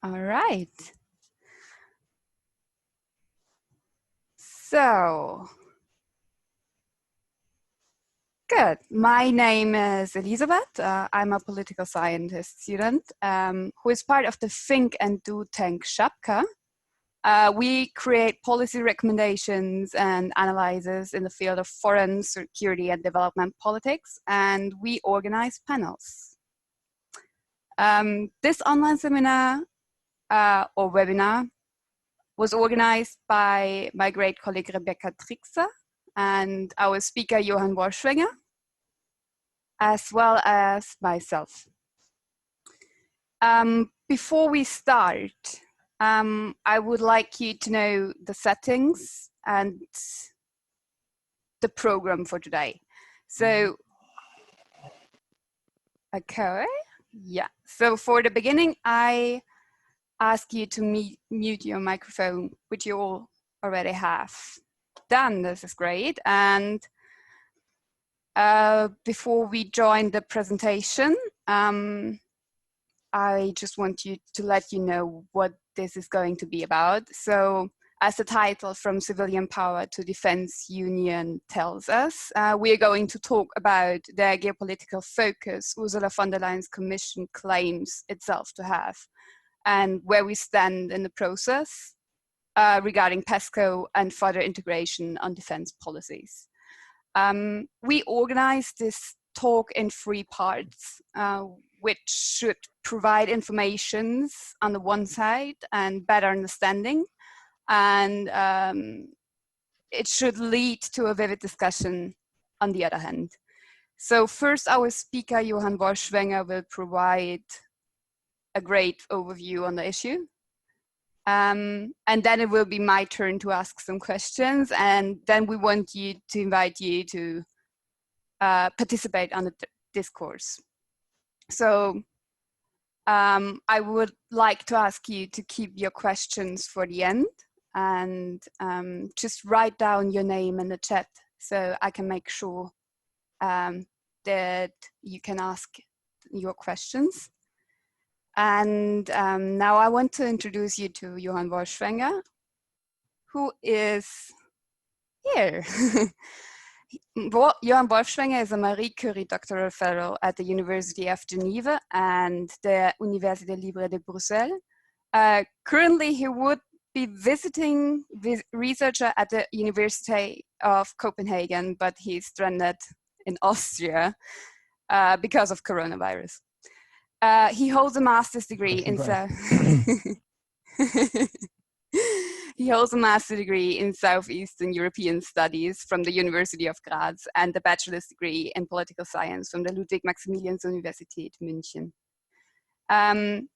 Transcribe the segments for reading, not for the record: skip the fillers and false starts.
All right. So, good. My name is Elisabeth. I'm a political scientist student who is part of the Think and Do tank Shabka. We create policy recommendations and analyses in the field of foreign security and development politics, and we organize panels. This online seminar or webinar was organized by my great colleague Rebecca Trixa and our speaker Johann Wolfschwenger, as well as myself. Before we start, I would like you to know the settings and the program for today. So, okay, yeah. So for the beginning, I ask you to mute your microphone, which you all already have done. This is great. And before we join the presentation, I just want to let you know what this is going to be about. So as the title From Civilian Power to Defense Union tells us, we are going to talk about the geopolitical focus Ursula von der Leyen's Commission claims itself to have, and where we stand in the process regarding Pesco and further integration on defense policies. We organized this talk in 3 parts, which should provide information on the one side and better understanding, and it should lead to a vivid discussion on the other hand. So first, our speaker, Johann Wolfschwenger, will provide a great overview on the issue. And then it will be my turn to ask some questions, and then we want you to invite you to participate on the discourse. So I would like to ask you to keep your questions for the end, and just write down your name in the chat so I can make sure that you can ask your questions. And now I want to introduce you to Johann Wolfschwenger, who is here. Johann Wolfschwenger is a Marie-Curie doctoral fellow at the University of Geneva and the Université Libre de Bruxelles. Currently, he would be visiting researcher at the University of Copenhagen, but he's stranded in Austria because of coronavirus. He holds a master's degree in He holds a master's degree in Southeastern European Studies from the University of Graz and a bachelor's degree in political science from the Ludwig-Maximilians-Universität München.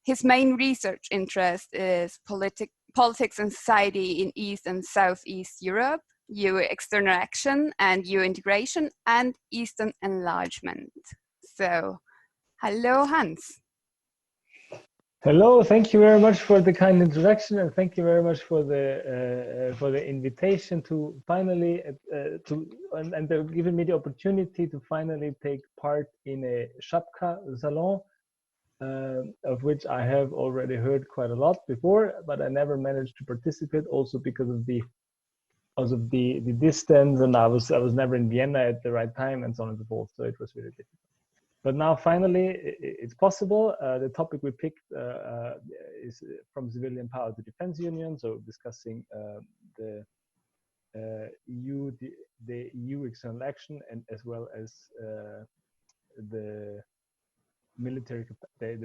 His main research interest is politics and society in East and Southeast Europe, EU external action and EU integration, and Eastern enlargement. So, hello, Hans. Hello, thank you very much for the kind introduction, and thank you very much for the invitation to finally and they're giving me the opportunity to finally take part in a Shabka salon, of which I have already heard quite a lot before, but I never managed to participate, also because of the distance, and I was never in Vienna at the right time, and so on and so forth. So it was really difficult. But now finally it's possible. The topic we picked is From Civilian Power to Defense Union, so discussing the EU external action, and as well as the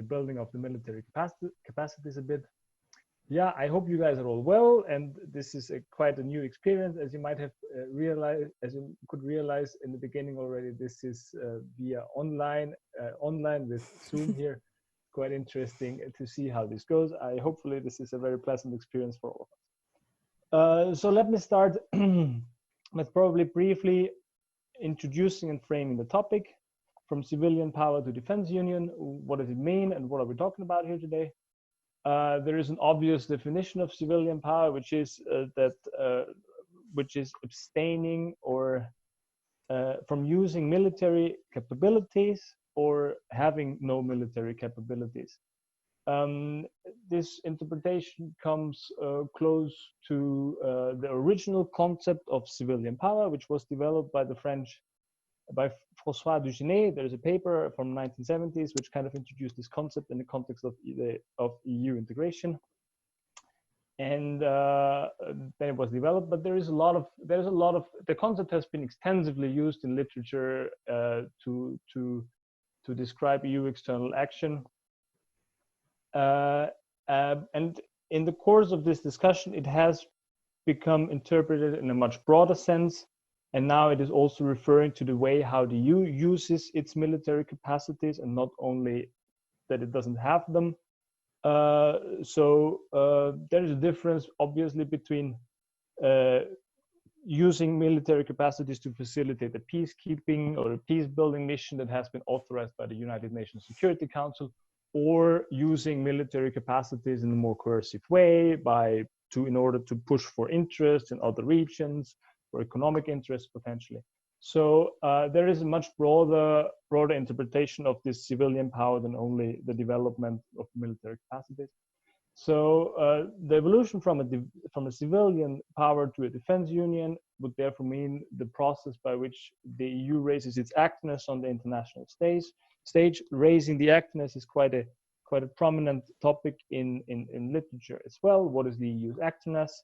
building of the military capacities a bit. Yeah, I hope you guys are all well, and this is quite a new experience, as you might have realized, as you could realize in the beginning already. This is via online with Zoom here. Quite interesting to see how this goes. Hopefully this is a very pleasant experience for all of us. So let me start with probably briefly introducing and framing the topic. From civilian power to defense union, what does it mean, and what are we talking about here today? There is an obvious definition of civilian power, which is abstaining or from using military capabilities or having no military capabilities. this interpretation comes close to the original concept of civilian power, which was developed by by François Dugenet. There is a paper from 1970s which kind of introduced this concept in the context of EU integration, and then it was developed. But there's a lot of the concept has been extensively used in literature to describe EU external action. And in the course of this discussion, it has become interpreted in a much broader sense. And now it is also referring to the way how the EU uses its military capacities, and not only that it doesn't have them. So there is a difference, obviously, between using military capacities to facilitate a peacekeeping or a peace-building mission that has been authorized by the United Nations Security Council, or using military capacities in a more coercive way in order to push for interest in other regions, for economic interests potentially. So there is a much broader interpretation of this civilian power than only the development of military capacities. So the evolution from a civilian power to a defense union would therefore mean the process by which the EU raises its actness on the international stage. Raising the actness is quite a prominent topic in literature as well. What is the EU's actness?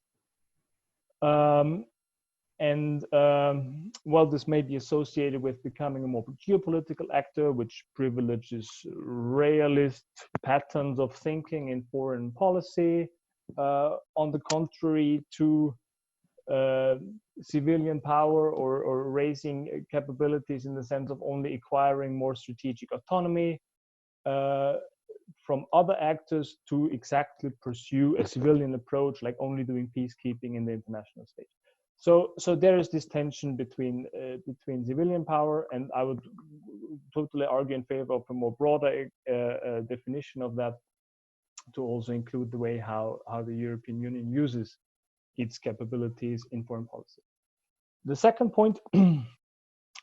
While this may be associated with becoming a more geopolitical actor, which privileges realist patterns of thinking in foreign policy, on the contrary to civilian power or raising capabilities in the sense of only acquiring more strategic autonomy from other actors to exactly pursue a civilian approach, like only doing peacekeeping in the international stage. So there is this tension between civilian power, and I would totally argue in favor of a more broader definition of that, to also include the way how the European Union uses its capabilities in foreign policy. The second point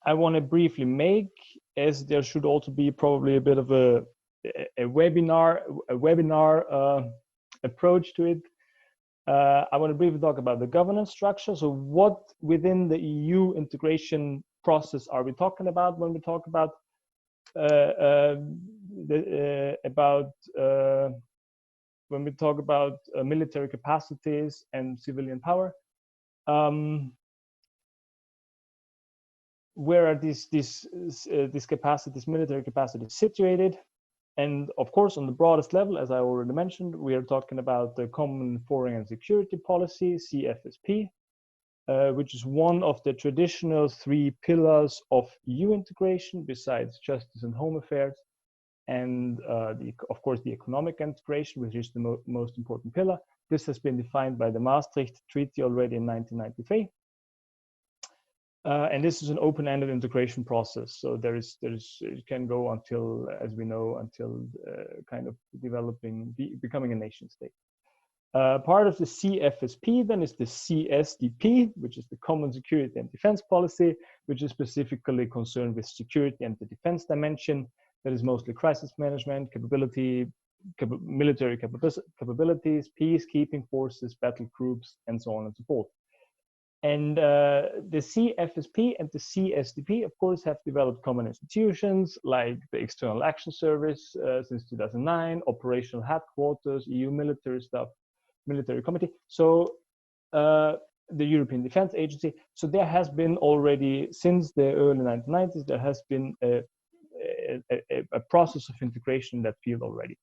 I want to briefly make, as there should also be probably a bit of a webinar approach to it. I want to briefly talk about the governance structure. So what within the EU integration process are we talking about when we talk about military capacities and civilian power? Where are these capacities, military capacities, situated? And of course, on the broadest level, as I already mentioned, we are talking about the Common Foreign and Security Policy, CFSP, which is one of the traditional three pillars of EU integration, besides justice and home affairs, and of course the economic integration, which is the most important pillar. This has been defined by the Maastricht Treaty already in 1993. And this is an open-ended integration process. So it can go until, as we know, until kind of becoming a nation state. Part of the CFSP then is the CSDP, which is the Common Security and Defense Policy, which is specifically concerned with security and the defense dimension. That is mostly crisis management, military capabilities, peacekeeping forces, battle groups, and so on and so forth. And the CFSP and the CSDP, of course, have developed common institutions like the External Action Service since 2009, operational headquarters, EU military staff, military committee. So the European Defense Agency. So there has been already, since the early 1990s, there has been a process of integration in that field already.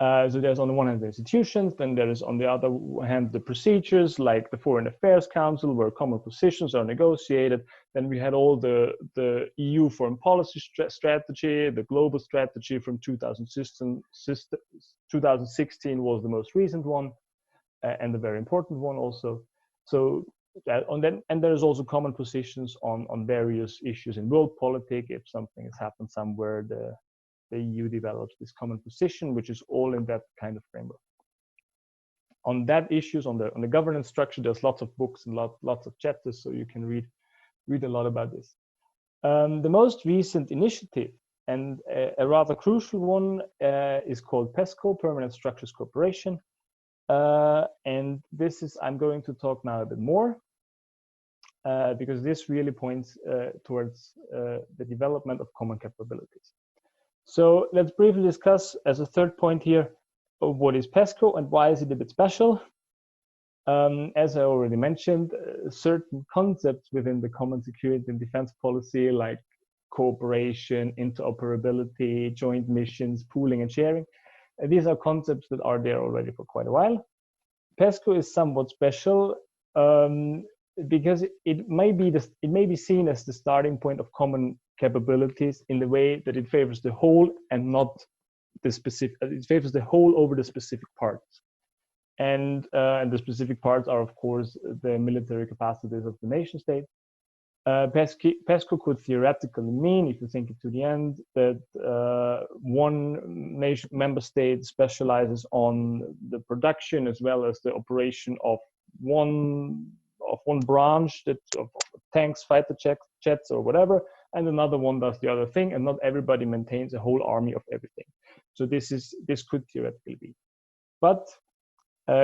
So there's on the one hand the institutions, then there is on the other hand the procedures like the Foreign Affairs Council, where common positions are negotiated. Then we had all the EU foreign policy strategy, the global strategy from 2016 was the most recent one, and a very important one also. So and there's also common positions on various issues in world politics. If something has happened somewhere, the EU develops this common position, which is all in that kind of framework. On that issues, on the governance structure, there's lots of books and lots of chapters, so you can read a lot about this. The most recent initiative, and a rather crucial one is called Pesco, Permanent Structures Cooperation. And this is, I'm going to talk now a bit more, because this really points towards the development of common capabilities. So let's briefly discuss as a third point here, what is Pesco and why is it a bit special? As I already mentioned, certain concepts within the common security and defense policy, like cooperation, interoperability, joint missions, pooling and sharing, these are concepts that are there already for quite a while. Pesco is somewhat special because it may be seen as the starting point of common capabilities in the way that it favors the whole and not the specific. It favors the whole over the specific parts, and the specific parts are, of course, the military capacities of the nation state. Pesco could theoretically mean, if you think it to the end, that one member state specializes on the production as well as the operation of one branch, that of tanks, fighter jets, or whatever, and another one does the other thing, and not everybody maintains a whole army of everything. So this could theoretically be, but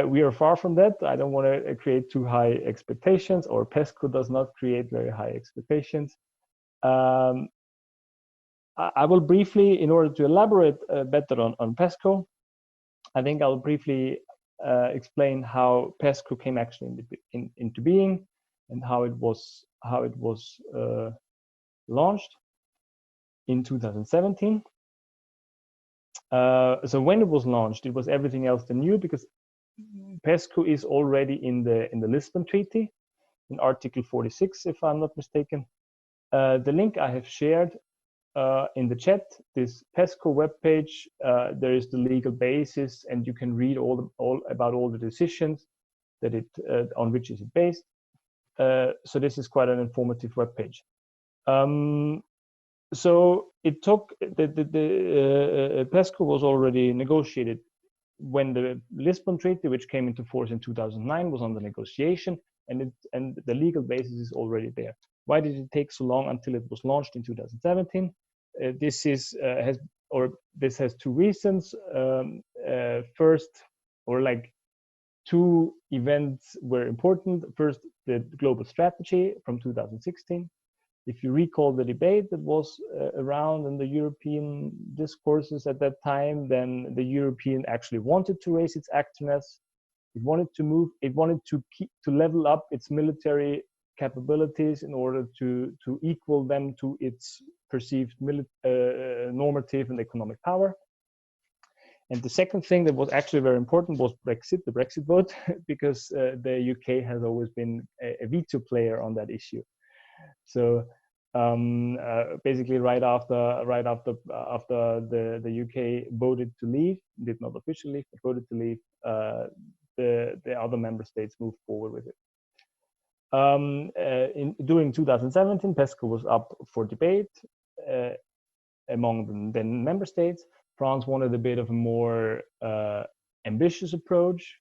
we are far from that. I don't want to create too high expectations, or Pesco does not create very high expectations. I will briefly, in order to elaborate better on Pesco, I think I'll briefly explain how Pesco came actually into being and how it was launched in 2017. So when it was launched, it was everything else than new, because Pesco is already in the Lisbon Treaty, in Article 46, if I'm not mistaken. The link I have shared in the chat, this Pesco webpage, there is the legal basis, and you can read all about all the decisions that on which is it based. So this is quite an informative webpage. So it took the Pesco was already negotiated when the Lisbon Treaty, which came into force in 2009, was under negotiation, and the legal basis is already there. Why did it take so long until it was launched in 2017? This has two reasons. First, or like two events were important. First, the global strategy from 2016. If you recall the debate that was around in the European discourses at that time, then the European actually wanted to raise its activeness. It wanted to move. It wanted to level up its military capabilities in order to equal them to its perceived normative and economic power. And the second thing that was actually very important was Brexit, the Brexit vote, because the UK has always been a veto player on that issue. So basically, right after the UK voted to leave, did not officially leave, but voted to leave, the other member states moved forward with it. During 2017, Pesco was up for debate among the then member states. France wanted a bit of a more ambitious approach,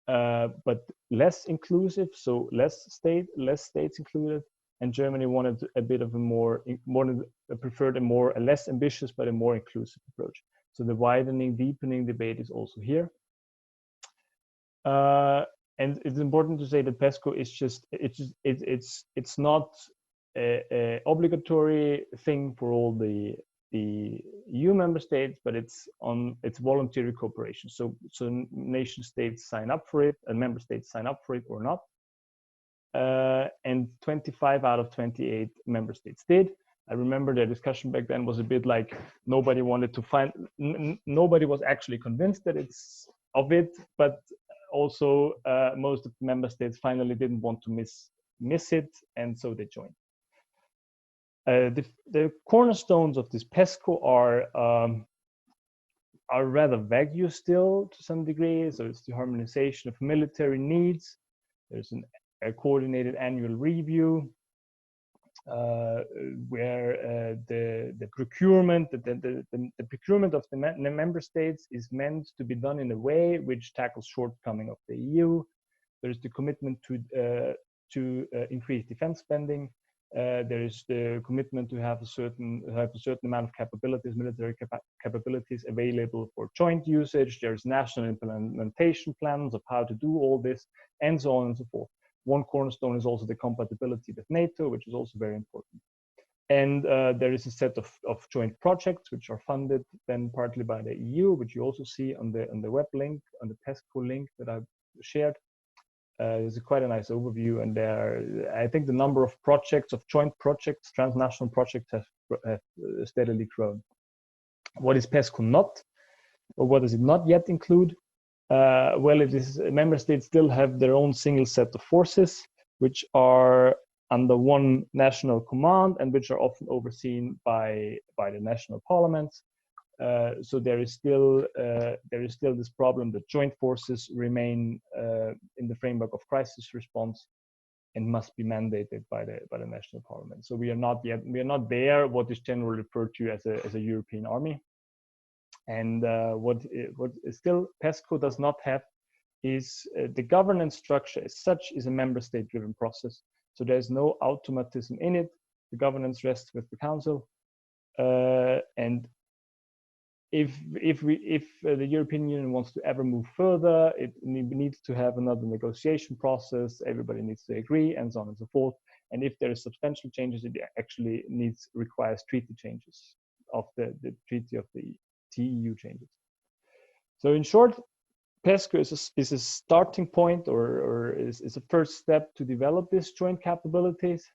but less inclusive, so less states included. And Germany wanted a bit of preferred a less ambitious but a more inclusive approach. So the deepening debate is also here. And it's important to say that Pesco is it's not a obligatory thing for all the EU member states, but it's voluntary cooperation. So nation states sign up for it, and member states sign up for it or not. And 25 out of 28 member states did. I remember the discussion back then was a bit like nobody was actually convinced that it's of it, but also most of the member states finally didn't want to miss it, and so they joined. The cornerstones of this Pesco are rather vague still to some degree. So it's the harmonization of military needs. There's a coordinated annual review where the procurement of the member states is meant to be done in a way which tackles shortcoming of the EU. There's the commitment to increase defense spending. There is the commitment to have a certain amount of capabilities, military capabilities available for joint usage. There's national implementation plans of how to do all this, and so on and so forth. One cornerstone is also the compatibility with NATO, which is also very important. And there is a set of joint projects which are funded then partly by the EU, which you also see on the web link, on the Pesco link that I've shared. There's quite a nice overview, and I think the number of projects, of joint projects, transnational projects, have steadily grown. What is Pesco not, or what does it not yet include? Well, it is member states still have their own single set of forces, which are under one national command and which are often overseen by the national parliaments. So there is still this problem that joint forces remain in the framework of crisis response and must be mandated by the national parliament. So we are not there. What is generally referred to as a European army. And what still Pesco does not have is the governance structure as such is a member state driven process. So there's no automatism in it. The governance rests with the council, and if the European Union wants to ever move further, it needs to have another negotiation process. Everybody needs to agree, and so on and so forth. And if there is substantial changes, it actually requires treaty changes of the treaty of the TEU changes. So in short, Pesco is a starting point, or is a first step to develop these joint capabilities,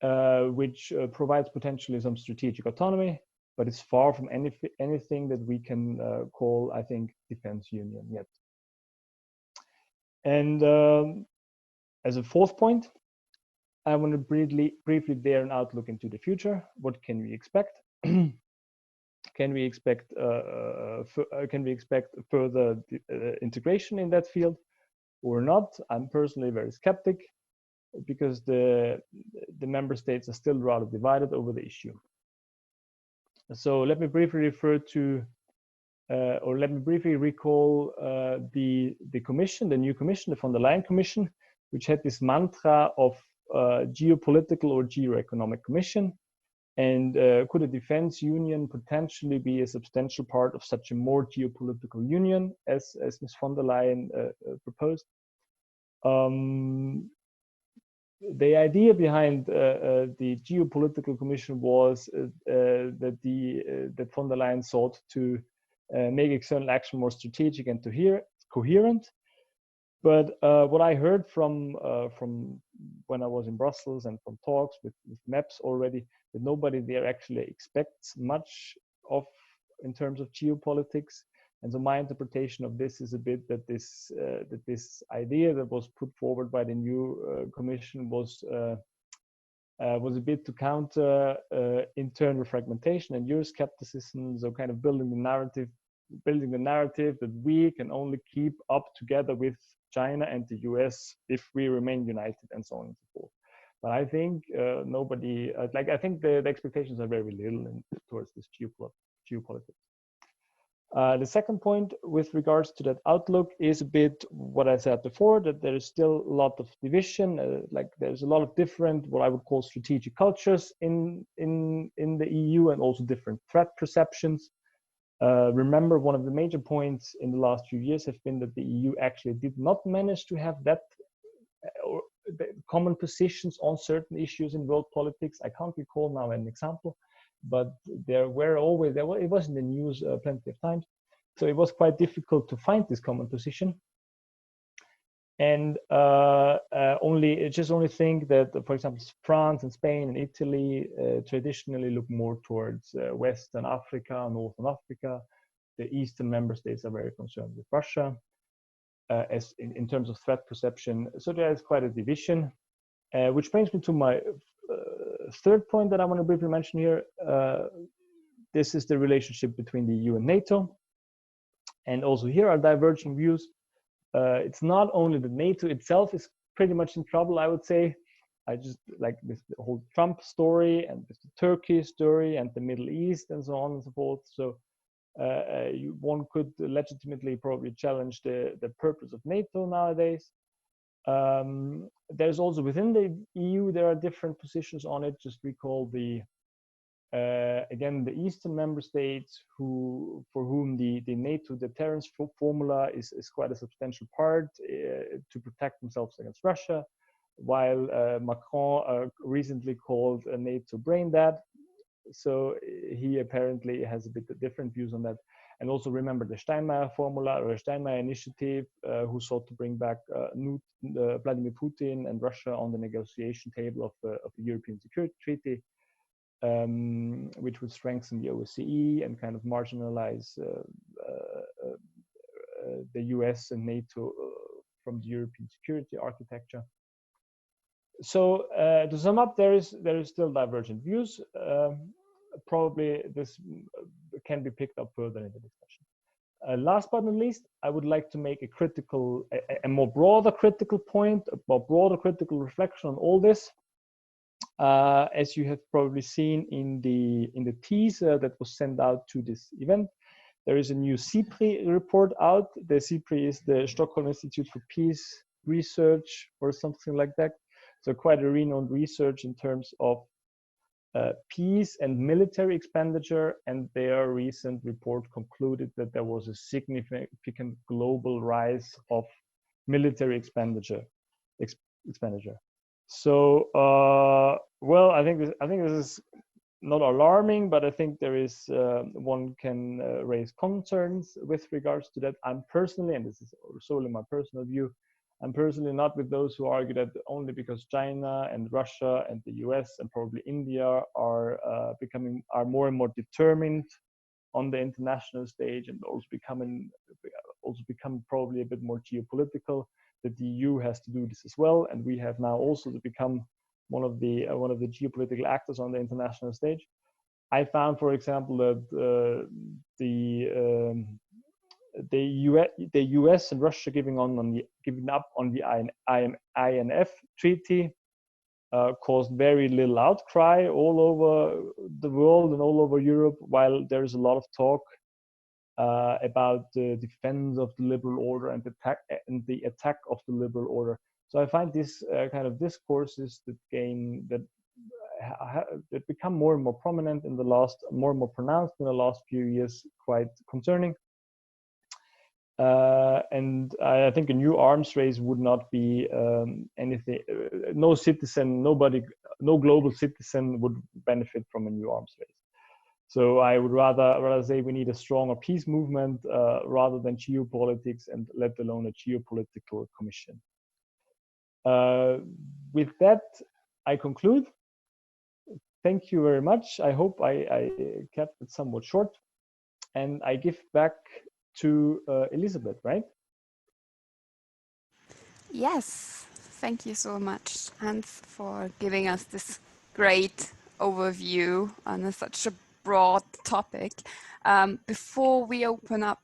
which provides potentially some strategic autonomy, but it's far from anything that we can call, I think, defense union yet. And as a fourth point, I want to briefly dare an outlook into the future. What can we expect? Can we expect further integration in that field or not? I'm personally very skeptic, because the member states are still rather divided over the issue. So let me briefly refer to, or let me briefly recall the Commission, the new Commission, the von der Leyen Commission, which had this mantra of geopolitical or geo-economic commission. And could a defense union potentially be a substantial part of such a more geopolitical union as Ms. von der Leyen proposed? The idea behind the geopolitical commission was that von der Leyen sought to make external action more strategic and coherent. But what I heard from when I was in Brussels and from talks with MEPs already, that nobody there actually expects much of in terms of geopolitics. And so my interpretation of this is a bit that this idea that was put forward by the new Commission was a bit to counter internal fragmentation and Euroscepticism, so kind of building the narrative that we can only keep up together with China and the US if we remain united, and so on and so forth. But I think I think the expectations are very little towards this geopolitics. The second point with regards to that outlook is a bit what I said before, that there is still a lot of division, there's a lot of different, what I would call strategic cultures in the EU, and also different threat perceptions. Remember, one of the major points in the last few years have been that the EU actually did not manage to have that common positions on certain issues in world politics. I can't recall now an example, but it was in the news plenty of times. So it was quite difficult to find this common position. And just only think that, for example, France and Spain and Italy traditionally look more towards Western Africa, Northern Africa. The Eastern member states are very concerned with Russia as in terms of threat perception. So there is quite a division, which brings me to my third point that I want to briefly mention here. This is the relationship between the EU and NATO. And also here are diverging views. It's not only that NATO itself is pretty much in trouble, I would say. I just like this whole Trump story and the Turkey story and the Middle East and so on and so forth. So one could legitimately probably challenge the purpose of NATO nowadays. There's also within the EU, there are different positions on it. Just recall the, again, the Eastern member states for whom the NATO deterrence formula is quite a substantial part to protect themselves against Russia, while Macron recently called NATO brain dead. So he apparently has a bit different views on that. And also remember the Steinmeier formula or Steinmeier initiative, who sought to bring back Vladimir Putin and Russia on the negotiation table of the European Security Treaty, which would strengthen the OSCE and kind of marginalize the US and NATO from the European security architecture. So to sum up, there is still divergent views. Probably this can be picked up further in the discussion. Last but not least, I would like to make a more broader critical point, a more broader critical reflection on all this. As you have probably seen in the teaser that was sent out to this event, there is a new CIPRI report out. The CIPRI is the Stockholm Institute for Peace Research or something like that. So quite a renowned research in terms of peace and military expenditure, and their recent report concluded that there was a significant global rise of military expenditure. So, well, I think this is not alarming, but I think there is one can raise concerns with regards to that. I'm personally, and this is solely my personal view, I'm personally not with those who argue that only because China and Russia and the US and probably India are more and more determined on the international stage and also become probably a bit more geopolitical, that the EU has to do this as well, and we have now also to become one of the geopolitical actors on the international stage. I found, for example, that the US and Russia giving up on the INF treaty caused very little outcry all over the world and all over Europe, while there is a lot of talk about the defense of the liberal order and the attack of the liberal order. So I find this kind of discourses that become more and more prominent more and more pronounced in the last few years quite concerning. And I think a new arms race would not be anything. No global citizen would benefit from a new arms race. So I would rather say we need a stronger peace movement rather than geopolitics, and let alone a geopolitical commission. With that, I conclude. Thank you very much. I hope I kept it somewhat short, and I give back to Elizabeth, right? Yes, thank you so much, Hans, for giving us this great overview on such a broad topic. Before we open up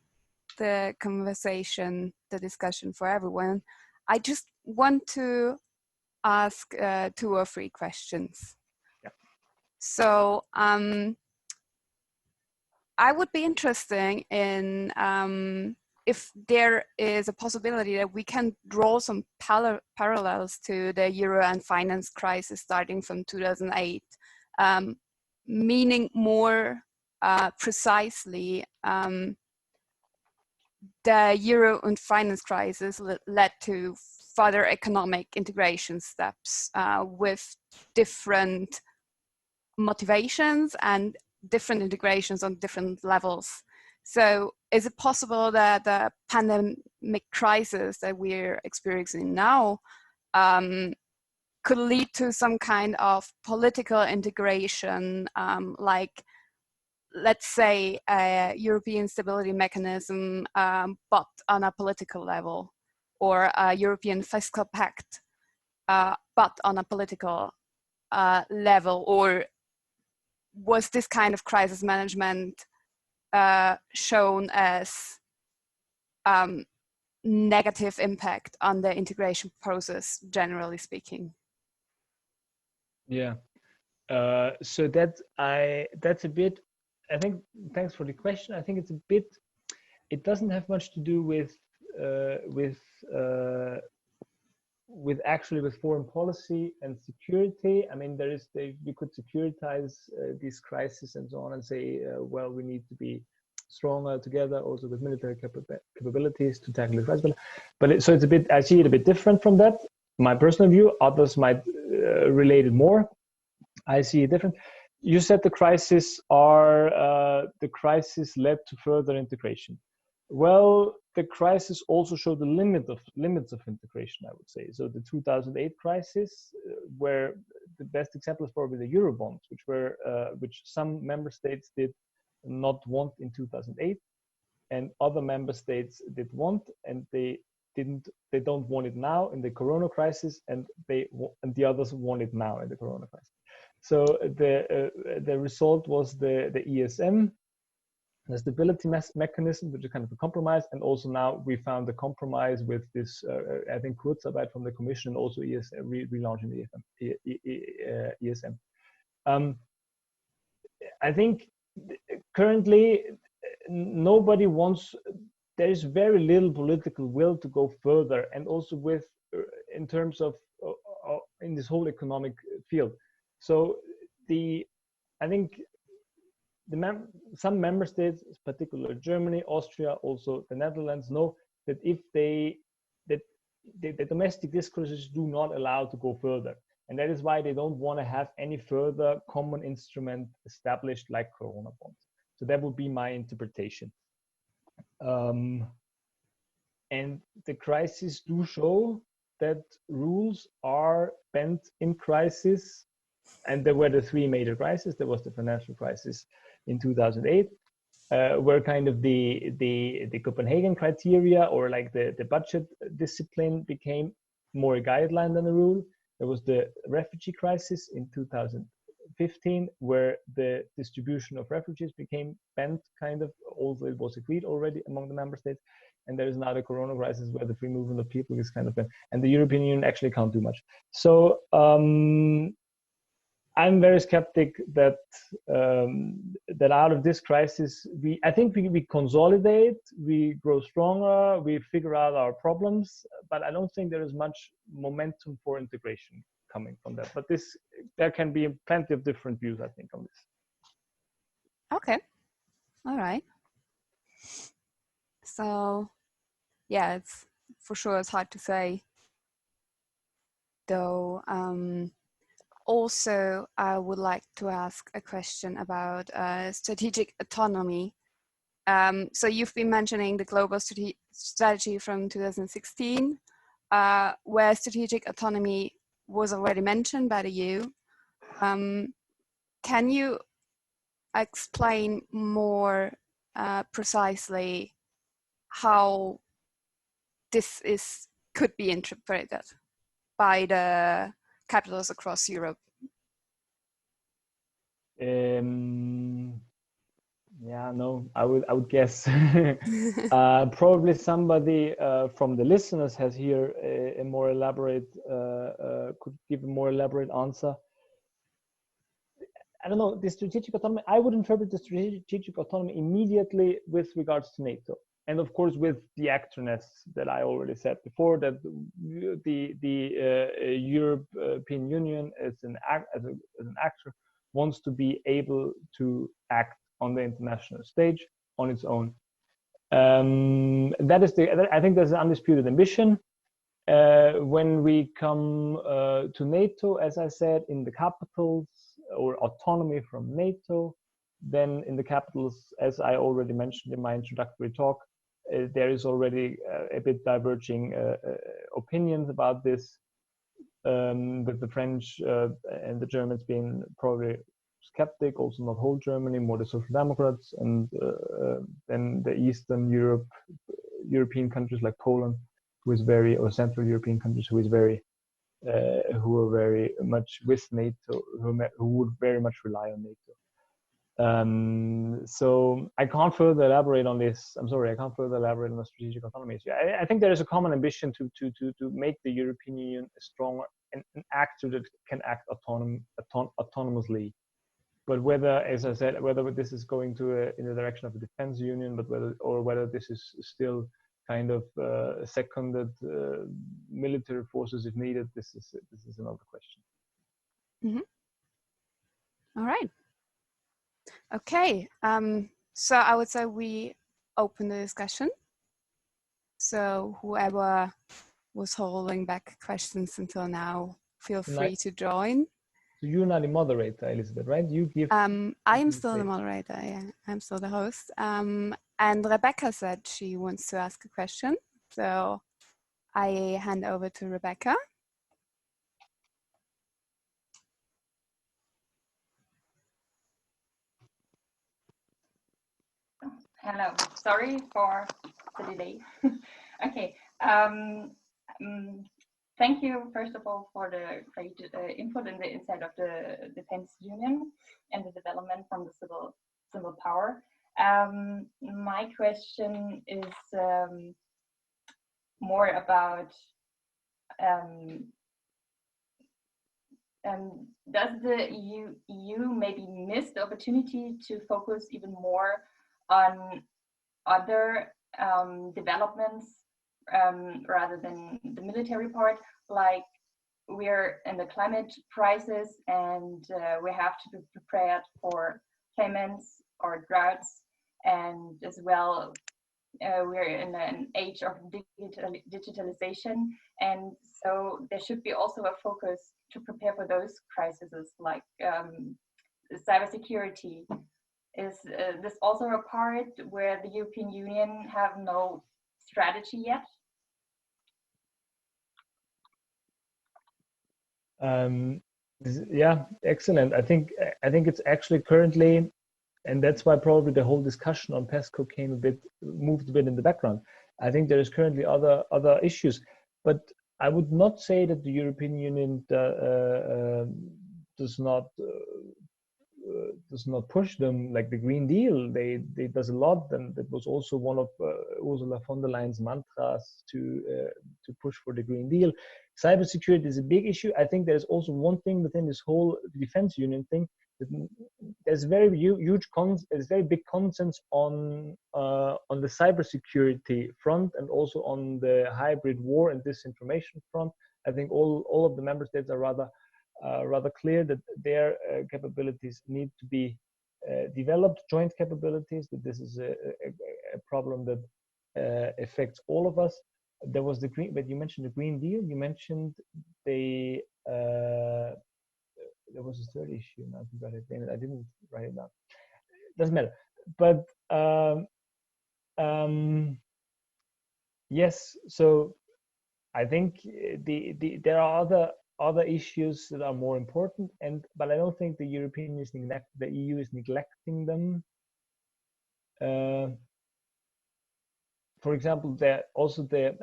the conversation, the discussion for everyone, I just want to ask 2 or 3 questions. Yeah. So I would be interested in if there is a possibility that we can draw some parallels to the euro and finance crisis starting from 2008, meaning more precisely, the euro and finance crisis led to further economic integration steps with different motivations and different integrations on different levels. So is it possible that the pandemic crisis that we're experiencing now could lead to some kind of political integration, like, let's say, a European stability mechanism, but on a political level, or a European fiscal pact, but on a political level? Or was this kind of crisis management shown as negative impact on the integration process, generally speaking? Yeah. So that's a bit, I think, thanks for the question. I think it's a bit, it doesn't have much to do with with foreign policy and security. I mean, you could securitize these crises and so on, and say, well, we need to be stronger together, also with military capabilities to tackle the crisis. So it's a bit. I see it a bit different from that. My personal view. Others might relate it more. I see it different. You said the crisis led to further integration. Well, the crisis also showed the limits of integration, I would say. So the 2008 crisis, where the best example is probably the Eurobonds, which some member states did not want in 2008, and other member states did want, and they don't want it now in the Corona crisis, and the others want it now in the Corona crisis. So the result was the ESM, the stability mechanism, which is kind of a compromise, and also now we found the compromise with this, I think, Kurzarbeit from the Commission, and also relaunching the ESM. I think currently nobody wants. There is very little political will to go further, and also in terms of in this whole economic field. So I think some member states, particularly Germany, Austria, also the Netherlands, know that if the domestic discourses do not allow to go further, and that is why they don't want to have any further common instrument established like Corona bonds. So that would be my interpretation. And the crises do show that rules are bent in crisis. And there were the three major crises. There was the financial crisis in 2008, where kind of the Copenhagen criteria, or like the budget discipline, became more a guideline than a rule. There was the refugee crisis in 2015, where the distribution of refugees became bent, kind of, although it was agreed already among the member states. And there is now the Corona crisis, where the free movement of people is kind of bent, and the European Union actually can't do much. So I'm very skeptic that that out of this crisis, I think we consolidate, we grow stronger, we figure out our problems, but I don't think there is much momentum for integration coming from that. But there can be plenty of different views, I think, on this. Okay, all right. So, yeah, it's for sure it's hard to say, though. Also, I would like to ask a question about strategic autonomy. So you've been mentioning the global strategy from 2016, where strategic autonomy was already mentioned by the EU. Can you explain more precisely how this could be interpreted by the capitals across Europe? Yeah, no, I would guess probably somebody from the listeners has here a more elaborate could give a more elaborate answer. I don't know, the strategic autonomy, I would interpret the strategic autonomy immediately with regards to NATO. And of course, with the actorness that I already said before, that the European Union as an actor wants to be able to act on the international stage on its own. That is I think there's an undisputed ambition. When we come to NATO, as I said, in the capitals, or autonomy from NATO, then in the capitals, as I already mentioned in my introductory talk, there is already a bit diverging opinions about this, with the French and the Germans being probably skeptic, also not whole Germany, more the Social Democrats, and then the Eastern European countries like Poland, or Central European countries, who are very much with NATO, who would very much rely on NATO. So I can't further elaborate on this. I'm sorry, I can't further elaborate on the strategic autonomy issue. I think there is a common ambition to make the European Union a stronger, an actor that can act autonomously. But whether, as I said, whether this is going in the direction of a defense union, whether this is still kind of seconded military forces if needed. This is another question. Mm-hmm. All right. Okay. So I would say we open the discussion. So whoever was holding back questions until now, feel free to join. So you're not the moderator, Elizabeth, right? You give. I am still the moderator. Yeah, I'm still the host. And Rebecca said she wants to ask a question, so I hand over to Rebecca. Hello, sorry for the delay. Okay, thank you first of all for the great input and the insight of the defense union and the development from the civil power. My question is more about does the EU maybe miss the opportunity to focus even more on other developments rather than the military part? Like, we're in the climate crisis and we have to be prepared for famines or droughts, and as well we're in an age of digitalization, and so there should be also a focus to prepare for those crises, like cybersecurity. Is this also a part where the European Union have no strategy yet? Yeah, excellent. I think it's actually currently, and that's why probably the whole discussion on Pesco moved a bit in the background. I think there is currently other issues, but I would not say that the European Union does not push them, like the Green Deal. They does a lot, and that was also one of Ursula von der Leyen's mantras to push for the Green Deal. Cybersecurity is a big issue. I think there's also one thing within this whole defense union thing, that there's very there's very big consensus on the cybersecurity front, and also on the hybrid war and disinformation front. I think all of the member states are rather clear that their capabilities need to be developed, joint capabilities, that this is a problem that affects all of us. There was but you mentioned the Green Deal, you mentioned there was a third issue, and I forgot it, I didn't write it down. Doesn't matter. But yes, so I think there are other issues that are more important, but I don't think the EU is neglecting them. For example, I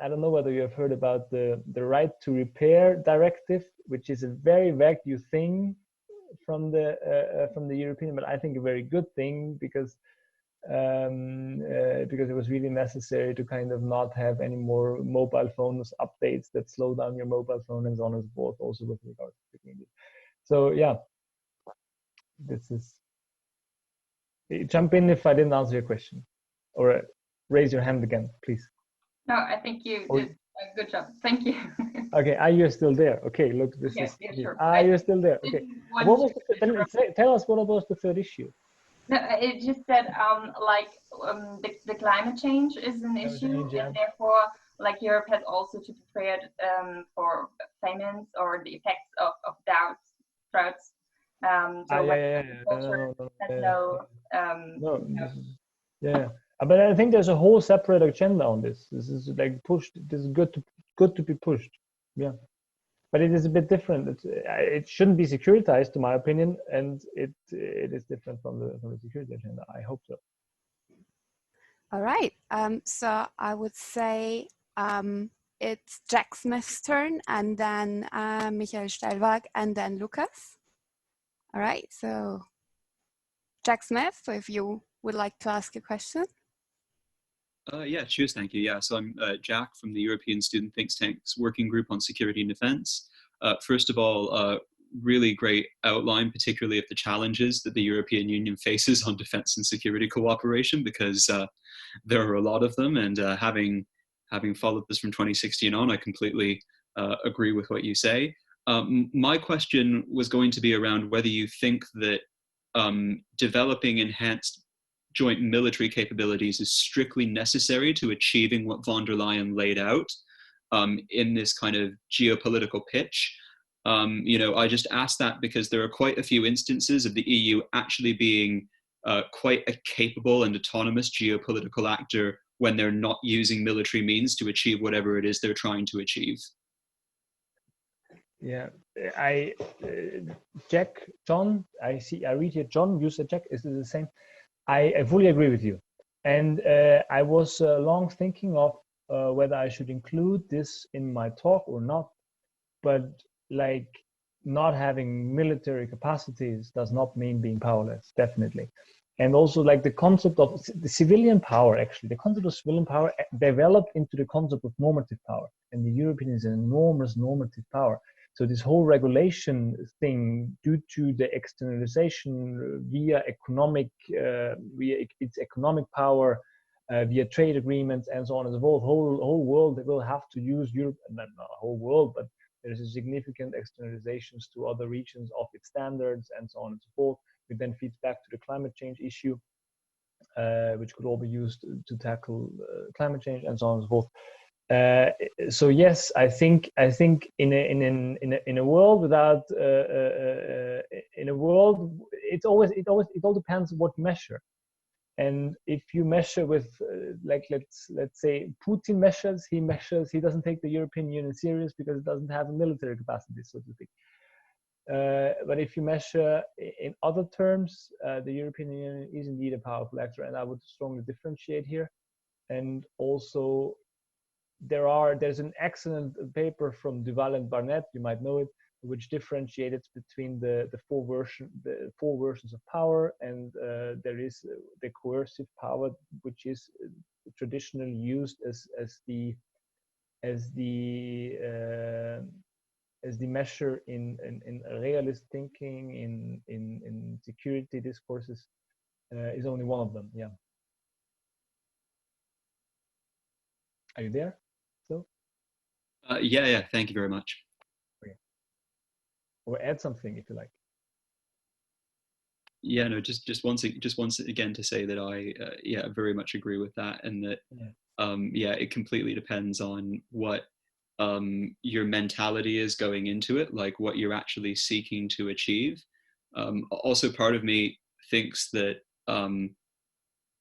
don't know whether you have heard about the right to repair directive, which is a very vague thing from the European, but I think a very good thing, because it was really necessary to kind of not have any more mobile phones updates that slow down your mobile phone and so on and so forth, also with regards to the Green Deal. So yeah, this is. Jump in if I didn't answer your question, or raise your hand again, please. No, I think you did a good job. Thank you. Okay, you're still there. Okay, look, this is. Yeah, sure. You're still there. Okay. What was tell us what was the third issue? No, it just said the climate change is an issue, and therefore, like, Europe has also to be prepared for famines or the effects of droughts. But I think there's a whole separate agenda on this. This is like pushed. This is good to be pushed. Yeah. But it is a bit different. It shouldn't be securitized, to my opinion, and it is different from the security agenda. I hope so. All right. So I would say it's Jack Smith's turn, and then Michael Stellwag, and then Lucas. All right. So Jack Smith, if you would like to ask a question. Yeah, cheers, thank you. Yeah, so I'm Jack from the European Student Think Tank's Working Group on Security and Defence. First of all, really great outline, particularly of the challenges that the European Union faces on defence and security cooperation, because there are a lot of them, and having having followed this from 2016 on, I completely agree with what you say. My question was going to be around whether you think that developing enhanced joint military capabilities is strictly necessary to achieving what von der Leyen laid out in this kind of geopolitical pitch. I just asked that because there are quite a few instances of the EU actually being quite a capable and autonomous geopolitical actor when they're not using military means to achieve whatever it is they're trying to achieve. Yeah, Jack, John, I read here, John, you said Jack, is it the same? I fully agree with you. And I was long thinking of whether I should include this in my talk or not. But like, not having military capacities does not mean being powerless, definitely. And also like the concept of the civilian power, actually, the concept of civilian power developed into the concept of normative power. And the European is an enormous normative power. So this whole regulation thing, due to the externalization via its economic power, via trade agreements and so on and so forth, whole world they will have to use Europe, not the whole world, but there's a significant externalizations to other regions of its standards and so on and so forth, which then feeds back to the climate change issue, which could all be used to tackle climate change and so on and so forth. So yes, I think in a world without in a world, it all depends what you measure. And if you measure with like let's say Putin measures, he doesn't take the European Union serious because it doesn't have a military capacity, so to speak. But if you measure in other terms, the European Union is indeed a powerful actor, and I would strongly differentiate here. And also there's an excellent paper from Duval and Barnett, you might know it, which differentiated between the four versions of power, and there is the coercive power, which is traditionally used as the measure in realist thinking, in security discourses, is only one of them. Yeah. Are you there? So. Yeah. Thank you very much. Okay. Or add something if you like. Yeah, no, just once again to say that I very much agree with that, and that it completely depends on what your mentality is going into it, like what you're actually seeking to achieve. Also, part of me thinks that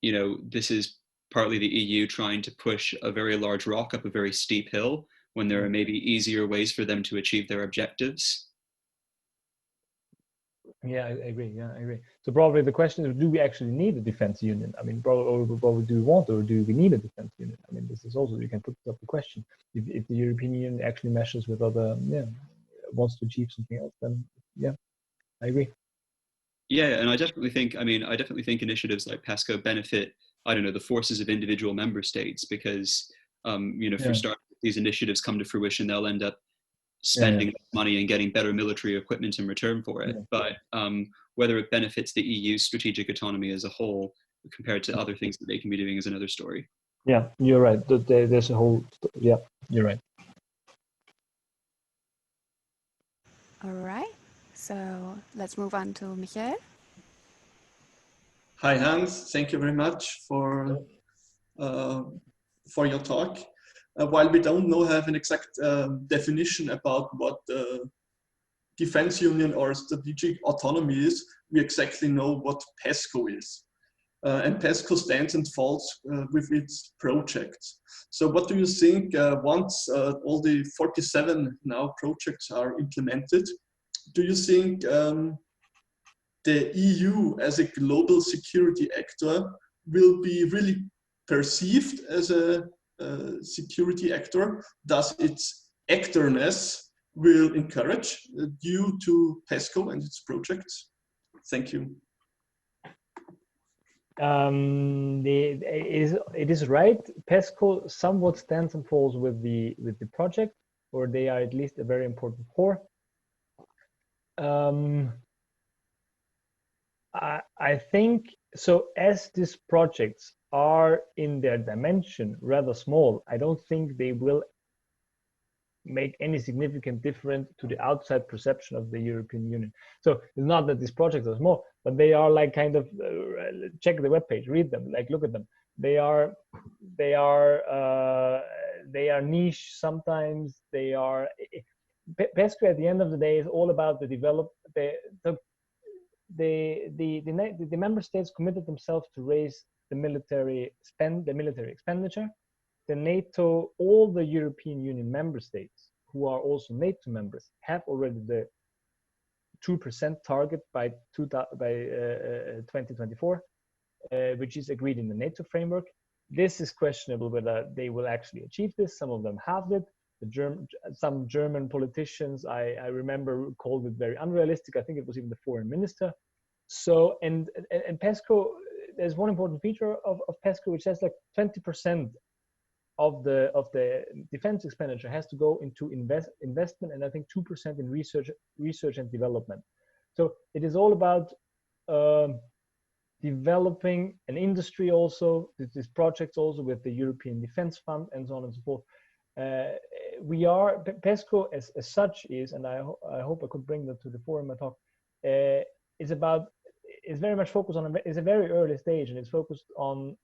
this is partly the EU trying to push a very large rock up a very steep hill when there are maybe easier ways for them to achieve their objectives. Yeah, I agree. Yeah, I agree. So probably the question is, do we actually need a defense union? I mean, probably do we want, or do we need a defense union? I mean, this is also, you can put up the question. If the European Union actually measures with other, wants to achieve something else, then yeah, I agree. Yeah, and I definitely think initiatives like Pesco benefit, I don't know, the forces of individual member states, because, for starters, if these initiatives come to fruition, they'll end up spending money and getting better military equipment in return for it. But whether it benefits the EU's strategic autonomy as a whole compared to other things that they can be doing is another story. Yeah, you're right. There's a whole, you're right. All right, so let's move on to Michael. Hi, Hans. Thank you very much for your talk. While we don't have an exact definition about what defense union or strategic autonomy is, we exactly know what Pesco is. And Pesco stands and falls with its projects. So what do you think once all the 47 now projects are implemented, do you think the EU as a global security actor will be really perceived as a security actor? Does its actorness will encourage due to Pesco and its projects? Thank you. It is right. Pesco somewhat stands and falls with the project, or they are at least a very important core. I think so. As these projects are in their dimension rather small, I don't think they will make any significant difference to the outside perception of the European Union. So it's not that these projects are small, but they are like kind of check the webpage, read them, like look at them. They are niche sometimes. They are Pesco at the end of the day is all about the member states committed themselves to raise the military expenditure. The NATO, all the European Union member states who are also NATO members have already the 2% target by 2024, which is agreed in the NATO framework. This is questionable whether they will actually achieve this. Some of them have it. Some German politicians, I remember, called it very unrealistic. I think it was even the foreign minister. So, and Pesco, there's one important feature of Pesco, which says like 20% of the defense expenditure has to go into investment, and I think 2% in research and development. So it is all about developing an industry also, these projects also with the European Defense Fund and so on and so forth. Pesco as such is, and I hope I could bring that to the forum I talk, is very much focused on, it's a very early stage, and it's focused on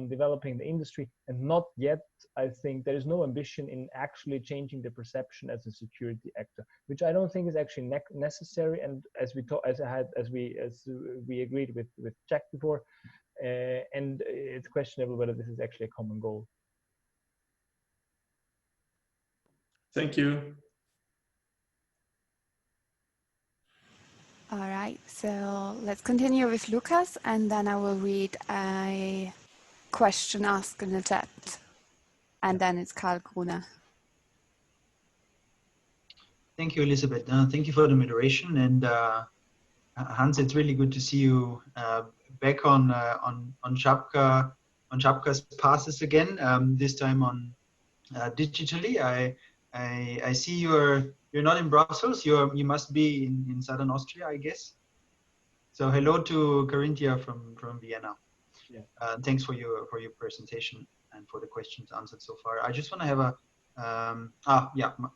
developing the industry, and not yet, I think, there is no ambition in actually changing the perception as a security actor, which I don't think is actually necessary. And as we agreed with Jack before, and it's questionable whether this is actually a common goal. Thank you. All right, so let's continue with Lucas, and then I will read a question asked in the chat, and then it's Karl Gruner. Thank you, Elisabeth. Thank you for the moderation, and Hans, it's really good to see you back on Shabka's passes again. This time on digitally. I see you're not in Brussels. You must be in southern Austria, I guess. So hello to Carinthia from Vienna. Yeah. Thanks for your presentation and for the questions answered so far. I just want to have a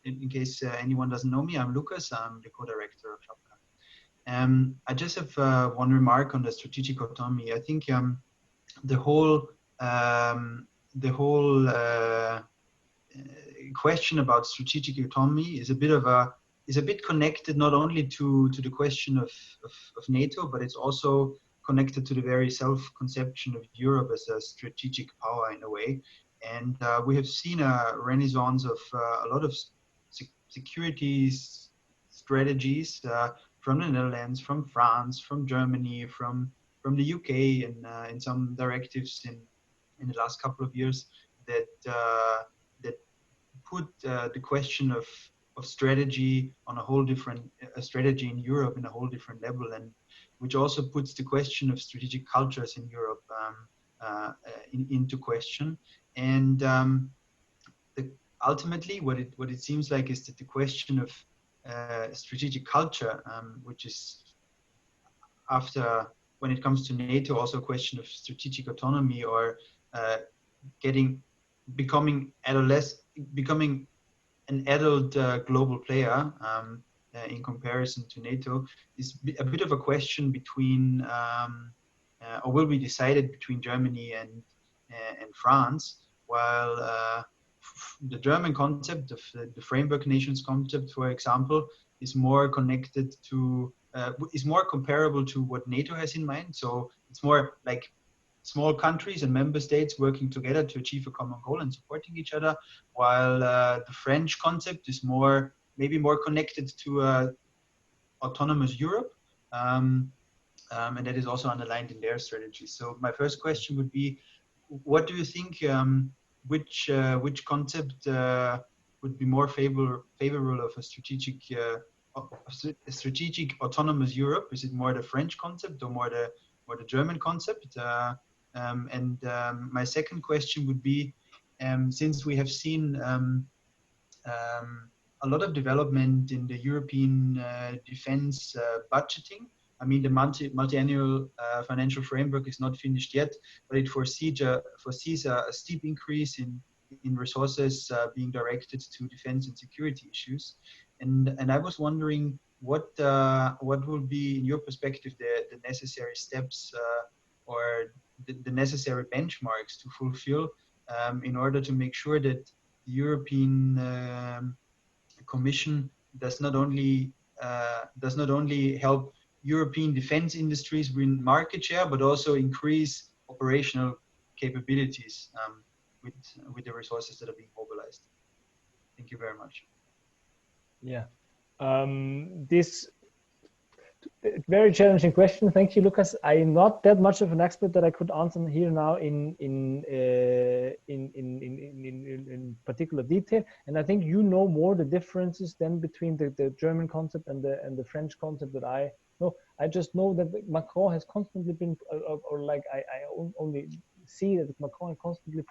in case anyone doesn't know me, I'm Lucas. I'm the co-director of Shabka. I just have one remark on the strategic autonomy. I think the whole question about strategic autonomy is a bit connected not only to the question of NATO, but it's also connected to the very self-conception of Europe as a strategic power in a way. And we have seen a renaissance of a lot of security strategies from the Netherlands, from France, from Germany, from the UK, and in some directives in the last couple of years that put the question of strategy on a whole different strategy in Europe in a whole different level, and which also puts the question of strategic cultures in Europe into question. And ultimately, what it seems like is that the question of strategic culture, which is when it comes to NATO, also a question of strategic autonomy, or becoming an adult global player in comparison to NATO, is a bit of a question between, or will be decided between Germany and France, while the German concept of the framework nations concept, for example, is more connected to, is more comparable to what NATO has in mind. So it's more like small countries and member states working together to achieve a common goal and supporting each other, while the French concept is maybe more connected to autonomous Europe, and that is also underlined in their strategy. So my first question would be, what do you think, which concept would be more favorable of a strategic autonomous Europe? Is it more the French concept or more the German concept? My second question would be, since we have seen a lot of development in the European defense budgeting I mean, the multi-annual financial framework is not finished yet, but it foresees a steep increase in resources being directed to defense and security issues. And I was wondering what will be, in your perspective, the necessary steps or the necessary benchmarks to fulfill in order to make sure that the European Commission does not only help European defense industries win market share, but also increase operational capabilities with the resources that are being mobilized. Thank you very much. Yeah, this very challenging question. Thank you, Lucas. I'm not that much of an expert that I could answer here now in particular detail. And I think you know more the differences than between the German concept and the French concept that I know. I just know that Macron has constantly been, or like I only see that Macron constantly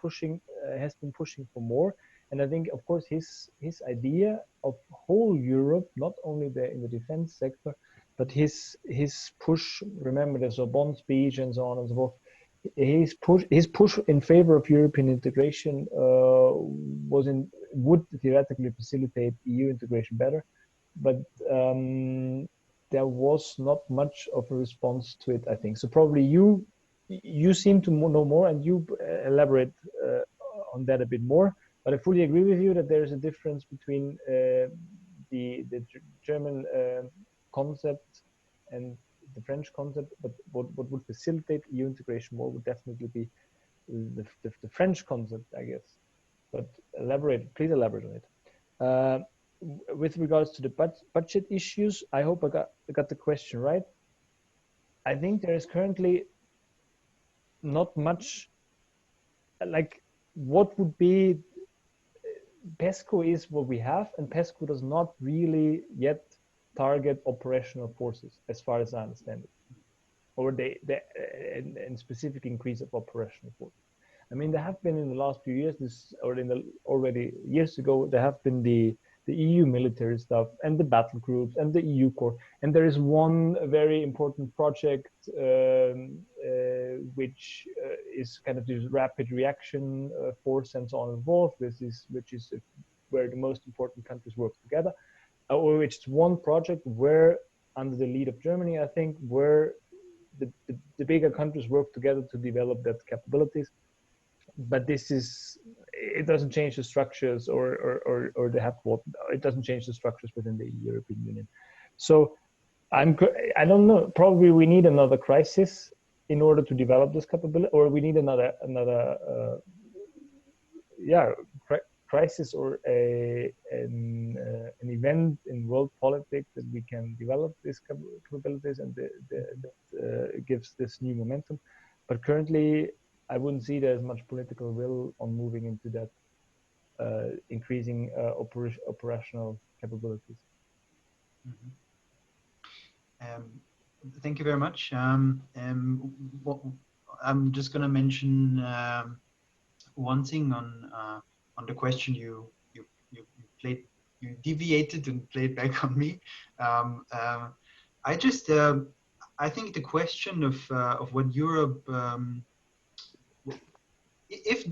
has been pushing for more. And I think, of course, his idea of whole Europe, not only in the defense sector, but his push, remember the Sorbonne speech and so on and so forth, his push in favor of European integration would theoretically facilitate EU integration better, but there was not much of a response to it, I think. So probably you seem to know more, and you elaborate on that a bit more. But I fully agree with you that there is a difference between the German concept and the French concept, but what would facilitate EU integration more would definitely be the French concept, I guess. But please elaborate on it. With regards to the budget issues, I hope I got the question right. I think there is currently not much, like what would be, Pesco is what we have, and Pesco does not really yet target operational forces, as far as I understand it, or and specific increase of operational forces. I mean, there have been in the last few years, already years ago, there have been the EU military stuff and the battle groups and the EU Corps, and there is one very important project which is kind of this rapid reaction force and so on and so forth, which is where the most important countries work together. Or which is one project where, under the lead of Germany, I think, where the bigger countries work together to develop that capabilities. But it doesn't change the structures or the headquarters. It doesn't change the structures within the European Union. So I don't know. Probably we need another crisis in order to develop this capability, or we need another crisis or an event in world politics that we can develop these capabilities, and that gives this new momentum. But currently, I wouldn't see there's much political will on moving into that, increasing operational capabilities. Mm-hmm. Thank you very much. I'm just going to mention one thing on the question you deviated and played back on me. I think the question of what Europe, if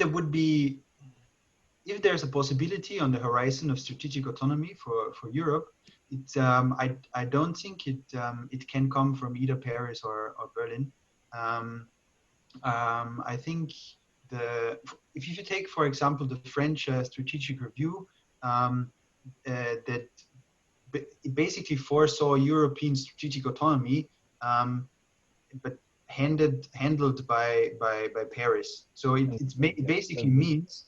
there's a possibility on the horizon of strategic autonomy for Europe, I don't think it can come from either Paris or Berlin. I think if you take, for example, the French strategic review, that it basically foresaw European strategic autonomy, but handled by Paris. So it basically means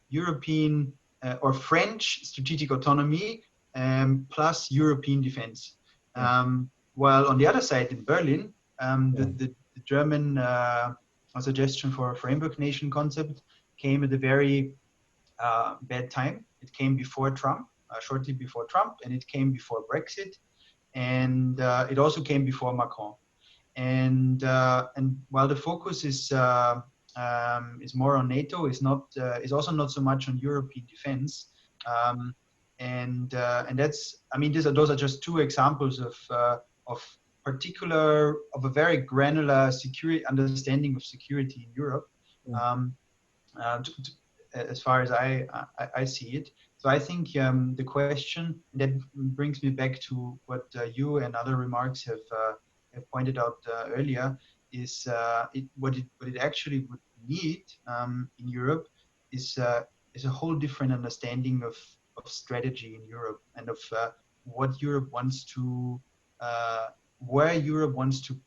European or French strategic autonomy plus European defense. While on the other side in Berlin, the German suggestion for a framework nation concept came at a very bad time. It came before Trump, shortly before Trump, and it came before Brexit, and it also came before Macron. And while the focus is more on NATO, is also not so much on European defense. And that's, I mean, those are just two examples of of a very granular security understanding of security in Europe, as far as I see it. So I think the question that brings me back to what you and other remarks have pointed out earlier is what it actually would need in Europe is a whole different understanding of strategy in Europe and of what Europe wants to, where Europe wants to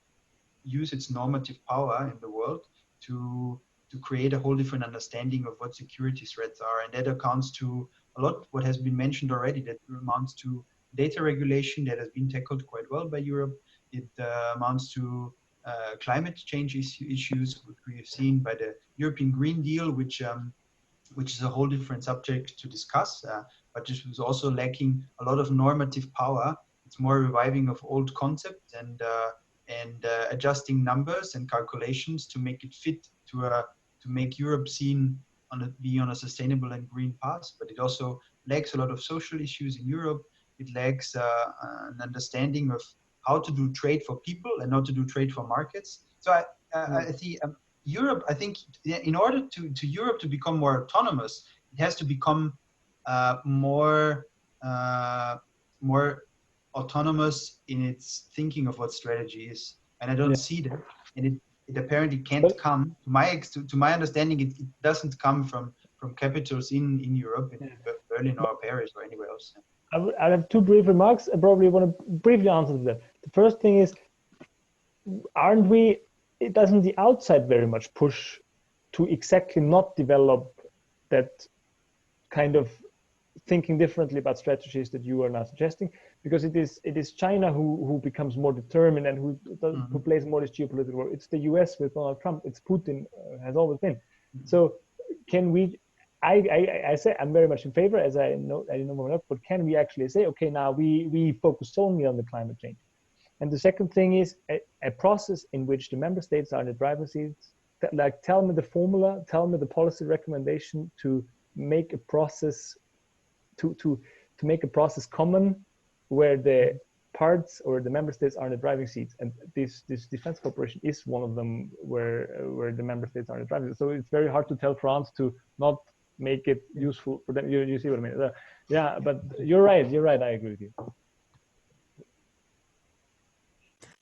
use its normative power in the world to create a whole different understanding of what security threats are. And that accounts to a lot what has been mentioned already, that amounts to data regulation that has been tackled quite well by Europe. It amounts to climate change issues, which we have seen by the European Green Deal, which is a whole different subject to discuss, but this was also lacking a lot of normative power. It's more reviving of old concepts and adjusting numbers and calculations to make it fit to make Europe be on a sustainable and green path. But it also lacks a lot of social issues in Europe. It lacks an understanding of how to do trade for people and how to do trade for markets. So I see Europe, I think, in order to Europe to become more autonomous, it has to become more autonomous in its thinking of what strategy is. And I don't see that. And it apparently can't come, to my understanding, it doesn't come from capitals in Europe, in Berlin or Paris or anywhere else. I have two brief remarks. I probably want to briefly answer them. The first thing is, doesn't the outside very much push to exactly not develop that kind of thinking differently about strategies that you are now suggesting? Because it is China who becomes more determined and who plays more this geopolitical role. It's the US with Donald Trump. It's Putin, has always been. So can we? I say I'm very much in favor, as I know more enough. But can we actually say, okay, now we focus solely on the climate change? And the second thing is a process in which the member states are in the driver's seats. Like, tell me the formula, tell me the policy recommendation to make a process to make a process common, where the parts or the member states are in the driving seats. And this defense cooperation is one of them, where the member states are in the driving seats. So it's very hard to tell France to not make it useful for them. You see what I mean? Yeah, but you're right. I agree with you.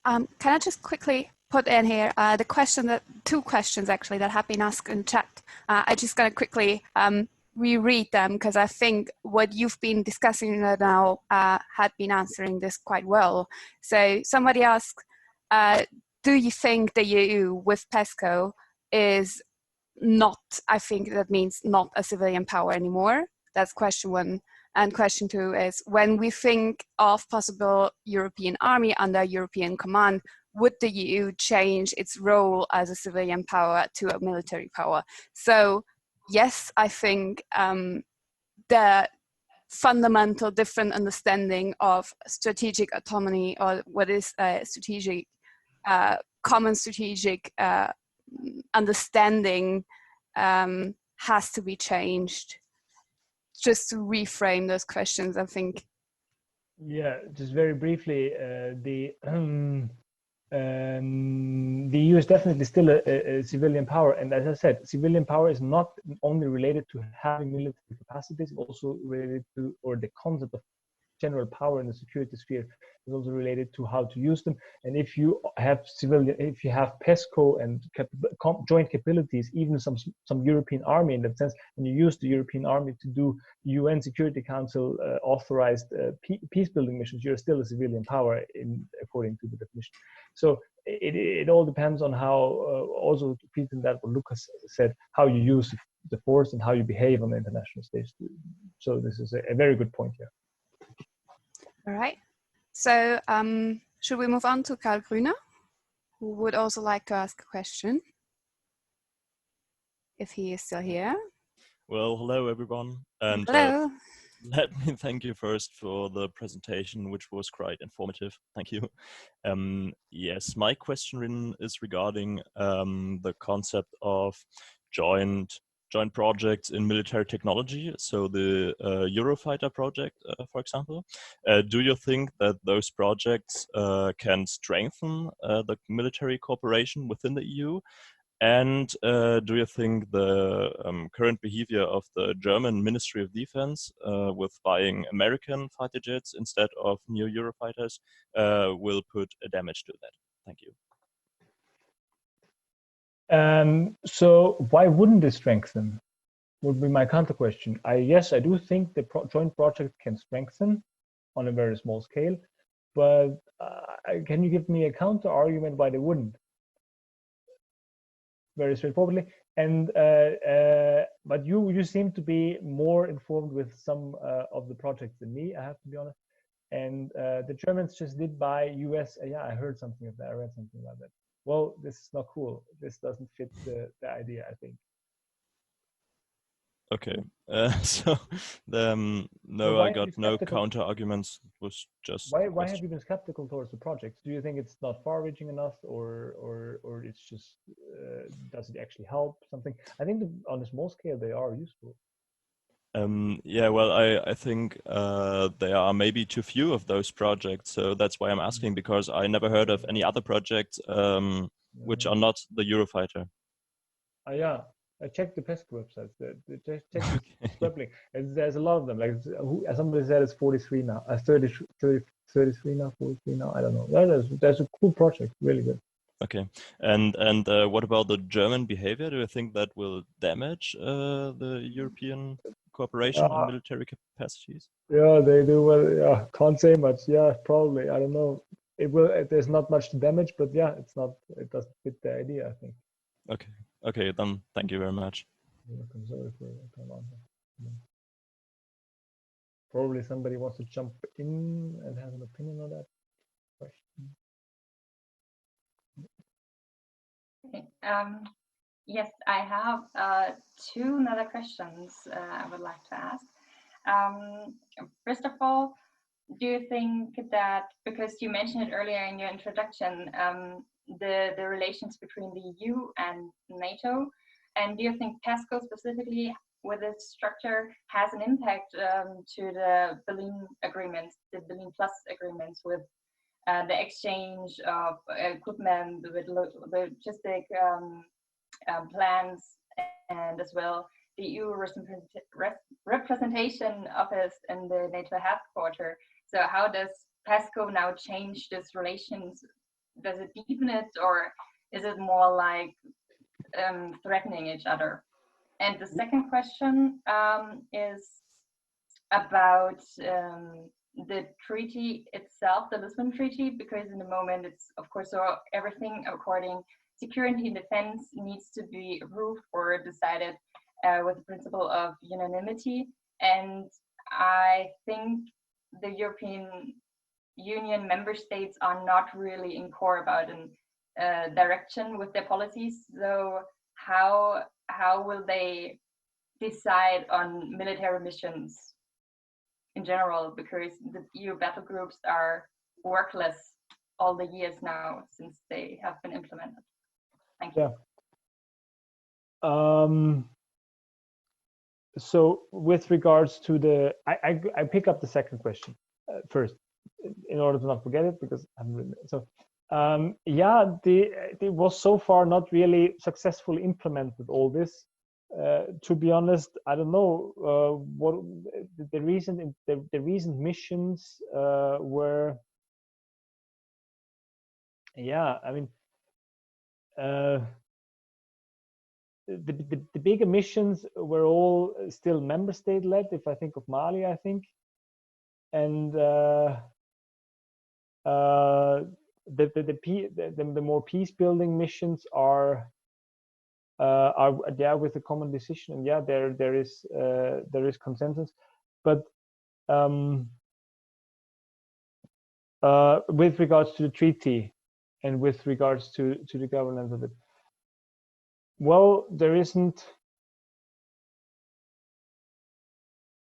Can I just quickly put in here two questions actually that have been asked in chat. I just gonna quickly reread them, because I think what you've been discussing now had been answering this quite well. So somebody asked, do you think the EU with Pesco is not, I think that means not a civilian power anymore? That's question one. And question two is, when we think of possible European army under European command, would the EU change its role as a civilian power to a military power? So yes, I think the fundamental different understanding of strategic autonomy, or what is a strategic, common strategic understanding has to be changed. Just to reframe those questions, I think. Yeah, just very briefly, the EU is definitely still a civilian power, and as I said, civilian power is not only related to having military capacities, also related to, or the concept of general power in the security sphere is also related to how to use them. And if you have if you have PESCO and joint capabilities, even some European army in that sense, and you use the European army to do UN Security Council authorized peacebuilding missions, you're still a civilian power according to the definition. So it all depends on how, also to repeat that what Lucas said, how you use the force and how you behave on the international stage. So this is a very good point here. All right. So should we move on to Karl Grüner, who would also like to ask a question, if he is still here? Well, hello everyone, and hello. Let me thank you first for the presentation, which was quite informative. Thank you. Yes, my question is regarding the concept of joint joint projects in military technology, so the Eurofighter project, for example. Do you think that those projects can strengthen the military cooperation within the EU? And do you think the current behavior of the German Ministry of Defense with buying American fighter jets instead of new Eurofighters will put a damage to that? Thank you. So why wouldn't it strengthen? Would be my counter question. Yes, I do think the joint project can strengthen on a very small scale, but can you give me a counter argument why they wouldn't? Very straightforwardly. And but you seem to be more informed with some of the projects than me, I have to be honest. And the Germans just did buy US. Yeah, I heard something of that. I read something about that. Well, this is not cool. This doesn't fit the idea, I think. Okay, so no, I got no counter arguments. It was just why have you been skeptical towards the project? Do you think it's not far-reaching enough, or it's just does it actually help something? I think on a small scale they are useful. Yeah, well, I think there are maybe too few of those projects, so that's why I'm asking, because I never heard of any other projects which are not the Eurofighter. Yeah, I checked the Pesco websites. Check this web link. There's a lot of them. Like somebody said, it's 43 now. 33 now, 43 now. I don't know. There's a cool project, really good. Okay, and what about the German behavior? Do you think that will damage the European cooperation on military capacities? Yeah, they do. Well, yeah, can't say much. Yeah, probably. I don't know. It will. There's not much damage, but yeah, it's not. It doesn't fit the idea, I think. Okay. Okay, then thank you very much. Sorry for time answer. Probably somebody wants to jump in and have an opinion on that question. Okay. Yes, I have two other questions I would like to ask. First of all, do you think that, because you mentioned it earlier in your introduction, the relations between the EU and NATO, and do you think Pesco specifically with its structure has an impact to the Berlin agreements, the Berlin Plus agreements, with the exchange of equipment, with logistic plans, and as well the EU representation office in the NATO headquarters? So how does Pesco now change these relations? Does it deepen it, or is it more like threatening each other? And the second question is about the treaty itself, the Lisbon Treaty, because in the moment it's, of course, so everything according security and defense needs to be approved or decided with the principle of unanimity. And I think the European Union member states are not really in core about a direction with their policies. So how will they decide on military missions in general? Because the EU battle groups are workless all the years now since they have been implemented. Thank you. Yeah. So with regards to the, I pick up the second question first, in order to not forget it, because I haven't written it. So yeah, it was so far not really successfully implemented, all this. To be honest, I don't know what the recent missions were. Yeah, I mean, the bigger missions were all still member state led. If I think of Mali, I think, and the more peace building missions are yeah, with the common decision, and yeah, there is consensus, but with regards to the treaty and with regards to the governance of it, well, there isn't.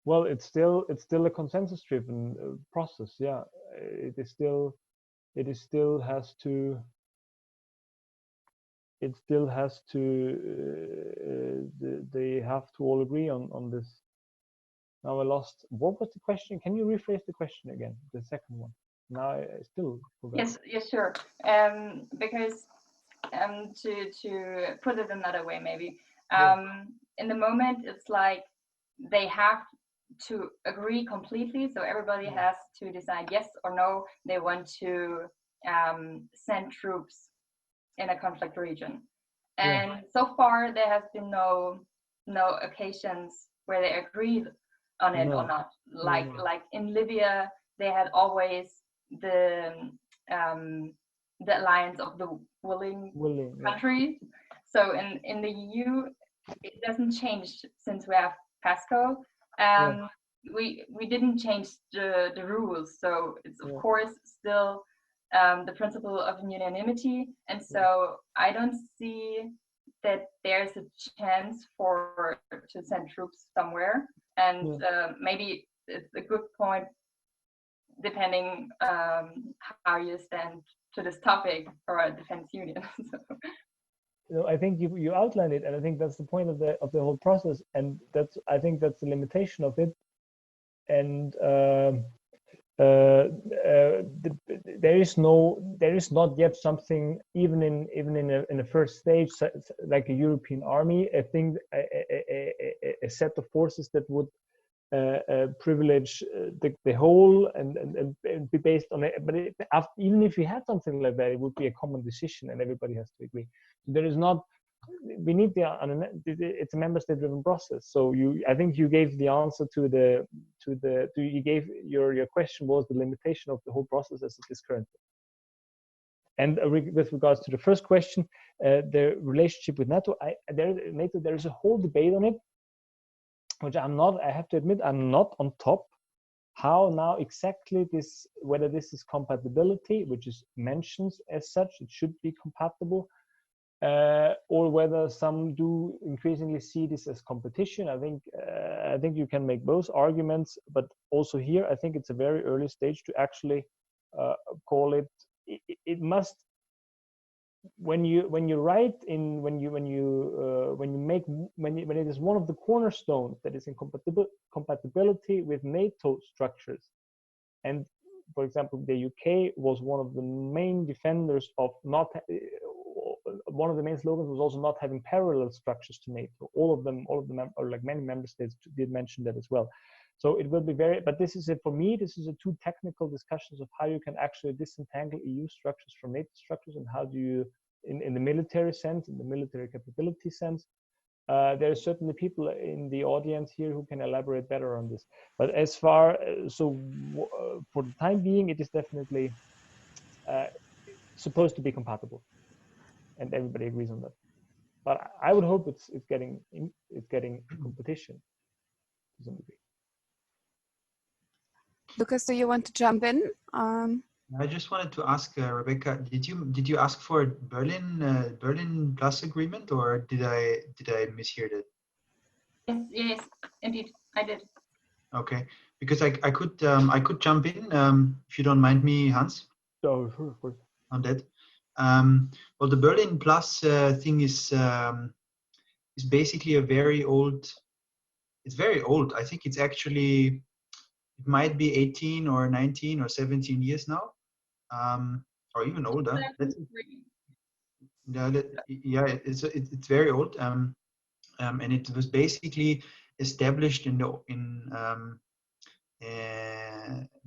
Well, it's still a consensus driven process. Yeah, it still has to it still has to they have to all agree on this. Now I lost. What was the question? Can you rephrase the question again? The second one. Now I still forgot. Yes, sure. Because to put it another way, maybe in the moment it's like they have to agree completely. So everybody has to decide yes or no. They want to send troops in a conflict region, and so far there has been no occasions where they agreed on it or not. Like in Libya, they had always the alliance of the willing countries. So in the EU, it doesn't change since we have Pesco. We didn't change the rules, so it's of course still the principle of unanimity, and so I don't see that there's a chance to send troops somewhere, and maybe it's a good point depending how you stand to this topic for a defense union. I think you outlined it, and I think that's the point of the whole process, and I think that's the limitation of it. And there is not yet something even in a first stage like a European army. I think a set of forces that would privilege the whole and be based on it. But even if we had something like that, it would be a common decision, and everybody has to agree. There is not. We need it's a member state driven process. So I think you gave the answer you gave your question was the limitation of the whole process as it is currently. And with regards to the first question, the relationship with NATO, there is a whole debate on it, which I have to admit, I'm not on top. How now exactly whether this is compatibility, which is mentioned as such, it should be compatible, or whether some do increasingly see this as competition. I think you can make both arguments, but also here I think it's a very early stage to actually call it. It must, when it is one of the cornerstones that is in compatibility with NATO structures, and for example the UK was one of the main defenders of one of the main slogans was also not having parallel structures to NATO. All of them, or like many member states did mention that as well. So it will be but for me, this is a too technical discussions of how you can actually disentangle EU structures from NATO structures, and how do you, in the military sense, in the military capability sense. There are certainly people in the audience here who can elaborate better on this. But as far, for the time being, it is definitely supposed to be compatible. And everybody agrees on that. But I would hope it's getting competition to some degree. Lucas, do you want to jump in? I just wanted to ask Rebecca, did you ask for Berlin Plus agreement, or did I mishear that? Yes, indeed, I did. Okay, because I could jump in if you don't mind me, Hans. Oh, sure, of course. On that. Well, the Berlin Plus thing is basically a very old. It's very old. I think it's actually, it might be 18 or 19 or 17 years now, or even older. It's very old, and it was basically established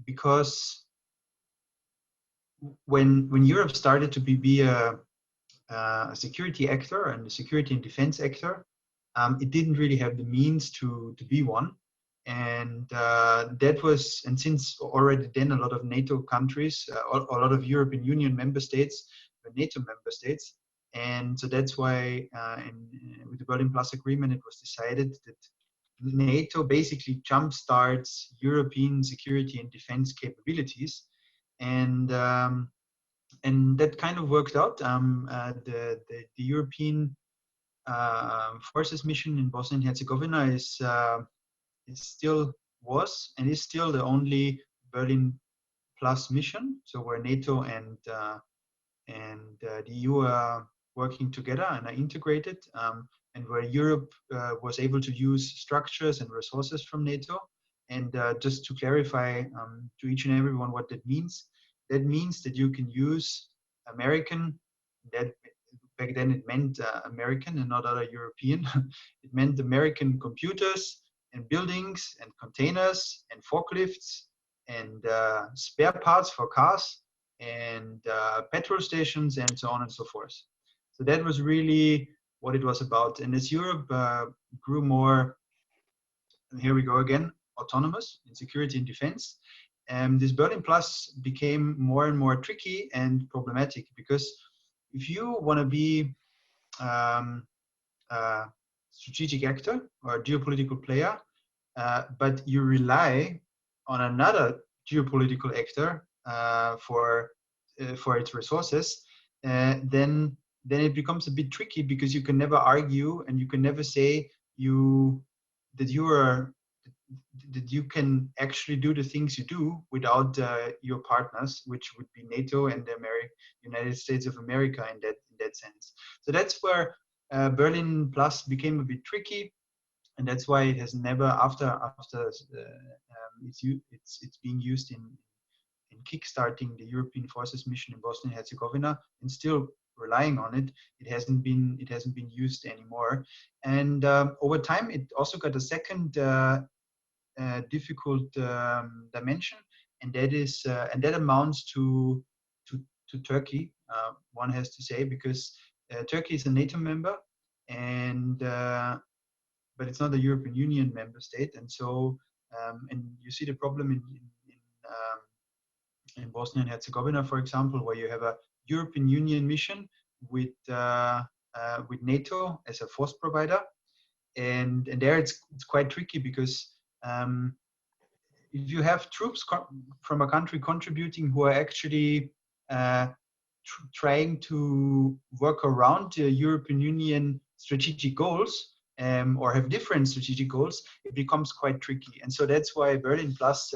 because when Europe started to be a security actor and a security and defense actor, it didn't really have the means to be one, and since already then a lot of NATO countries, a lot of European Union member states were NATO member states, and so that's why with the Berlin Plus agreement it was decided that NATO basically jumpstarts European security and defense capabilities, and that kind of worked out. The European forces mission in Bosnia and Herzegovina is still the only Berlin Plus mission. So where NATO and the EU are working together and are integrated, and where Europe was able to use structures and resources from NATO. And just to clarify to each and everyone what that means that you can use American, that back then it meant American and not other European. It meant American computers and buildings and containers and forklifts and spare parts for cars and petrol stations and so on and so forth. So that was really what it was about. And as Europe grew more, and here we go again, autonomous in security and defense, this Berlin Plus became more and more tricky and problematic, because if you want to be a strategic actor or a geopolitical player, but you rely on another geopolitical actor for its resources, then it becomes a bit tricky, because you can never argue and you can never say that you can actually do the things you do without your partners, which would be NATO and the United States of America in that sense. So that's where Berlin Plus became a bit tricky, and that's why it has never, after it's being used in kickstarting the European Forces mission in Bosnia and Herzegovina, and still relying on it. It hasn't been used anymore. And over time, it also got a second difficult dimension, and that amounts to Turkey. One has to say, because Turkey is a NATO member, and but it's not a European Union member state, and so and you see the problem in Bosnia and Herzegovina, for example, where you have a European Union mission with NATO as a force provider, and there it's quite tricky, because if you have troops from a country contributing who are actually trying to work around the European Union strategic goals, or have different strategic goals, it becomes quite tricky. And so that's why Berlin Plus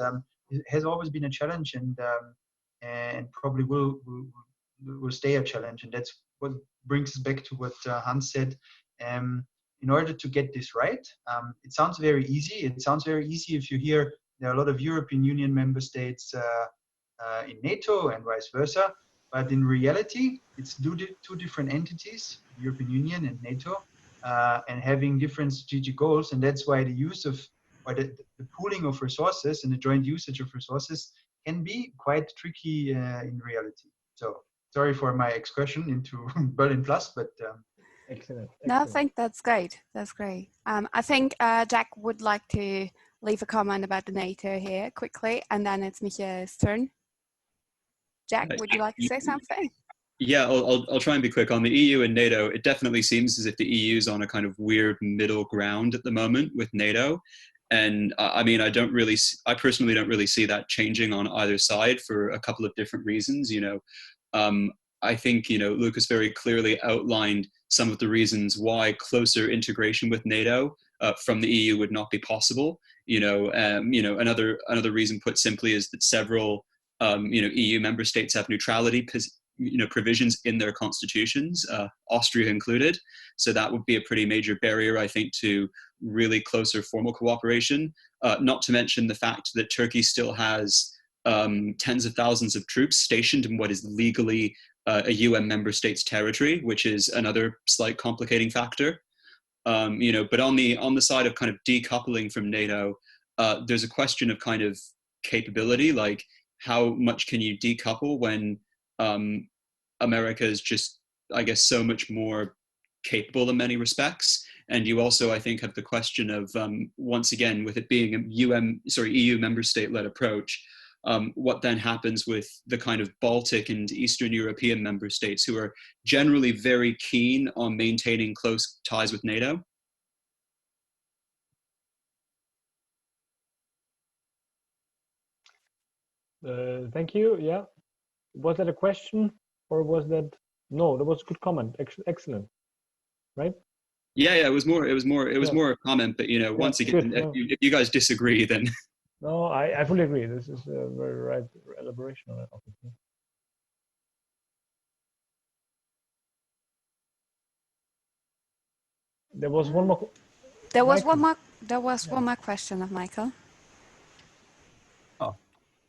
has always been a challenge, and probably will stay a challenge. And that's what brings us back to what Hans said. In order to get this right, it sounds very easy. It sounds very easy if you hear there are a lot of European Union member states in NATO and vice versa. But in reality, it's two different entities, European Union and NATO, and having different strategic goals. And that's why the use of, or the pooling of resources and the joint usage of resources can be quite tricky in reality. So sorry for my excursion into Berlin Plus, but excellent. No, I think that's great. That's great. I think Jack would like to leave a comment about the NATO here quickly, and then it's Michael's turn. Jack, would you like to say something? Yeah, I'll try and be quick. On the EU and NATO, it definitely seems as if the EU is on a kind of weird middle ground at the moment with NATO. And I mean, I personally don't really see that changing on either side for a couple of different reasons. I think, Lucas very clearly outlined some of the reasons why closer integration with NATO from the EU would not be possible. Another reason, put simply, is that several EU member states have neutrality provisions in their constitutions, Austria included. So that would be a pretty major barrier, I think, to really closer formal cooperation. Not to mention the fact that Turkey still has tens of thousands of troops stationed in what is legally a UN member state's territory, which is another slight complicating factor. But on the side of kind of decoupling from NATO, there's a question of kind of capability, like how much can you decouple when America is just, I guess, so much more capable in many respects. And you also, I think, have the question of, once again, with it being a EU member state-led approach, what then happens with the kind of Baltic and Eastern European member states who are generally very keen on maintaining close ties with NATO? Thank you. Yeah. Was that a question, or was that? No, that was a good comment. Excellent. Right? Yeah, it was more a comment, but once again, if you guys disagree, then no, I fully agree. This is a very right elaboration on it, obviously. there was one more. There was Michael. one more question of Michael.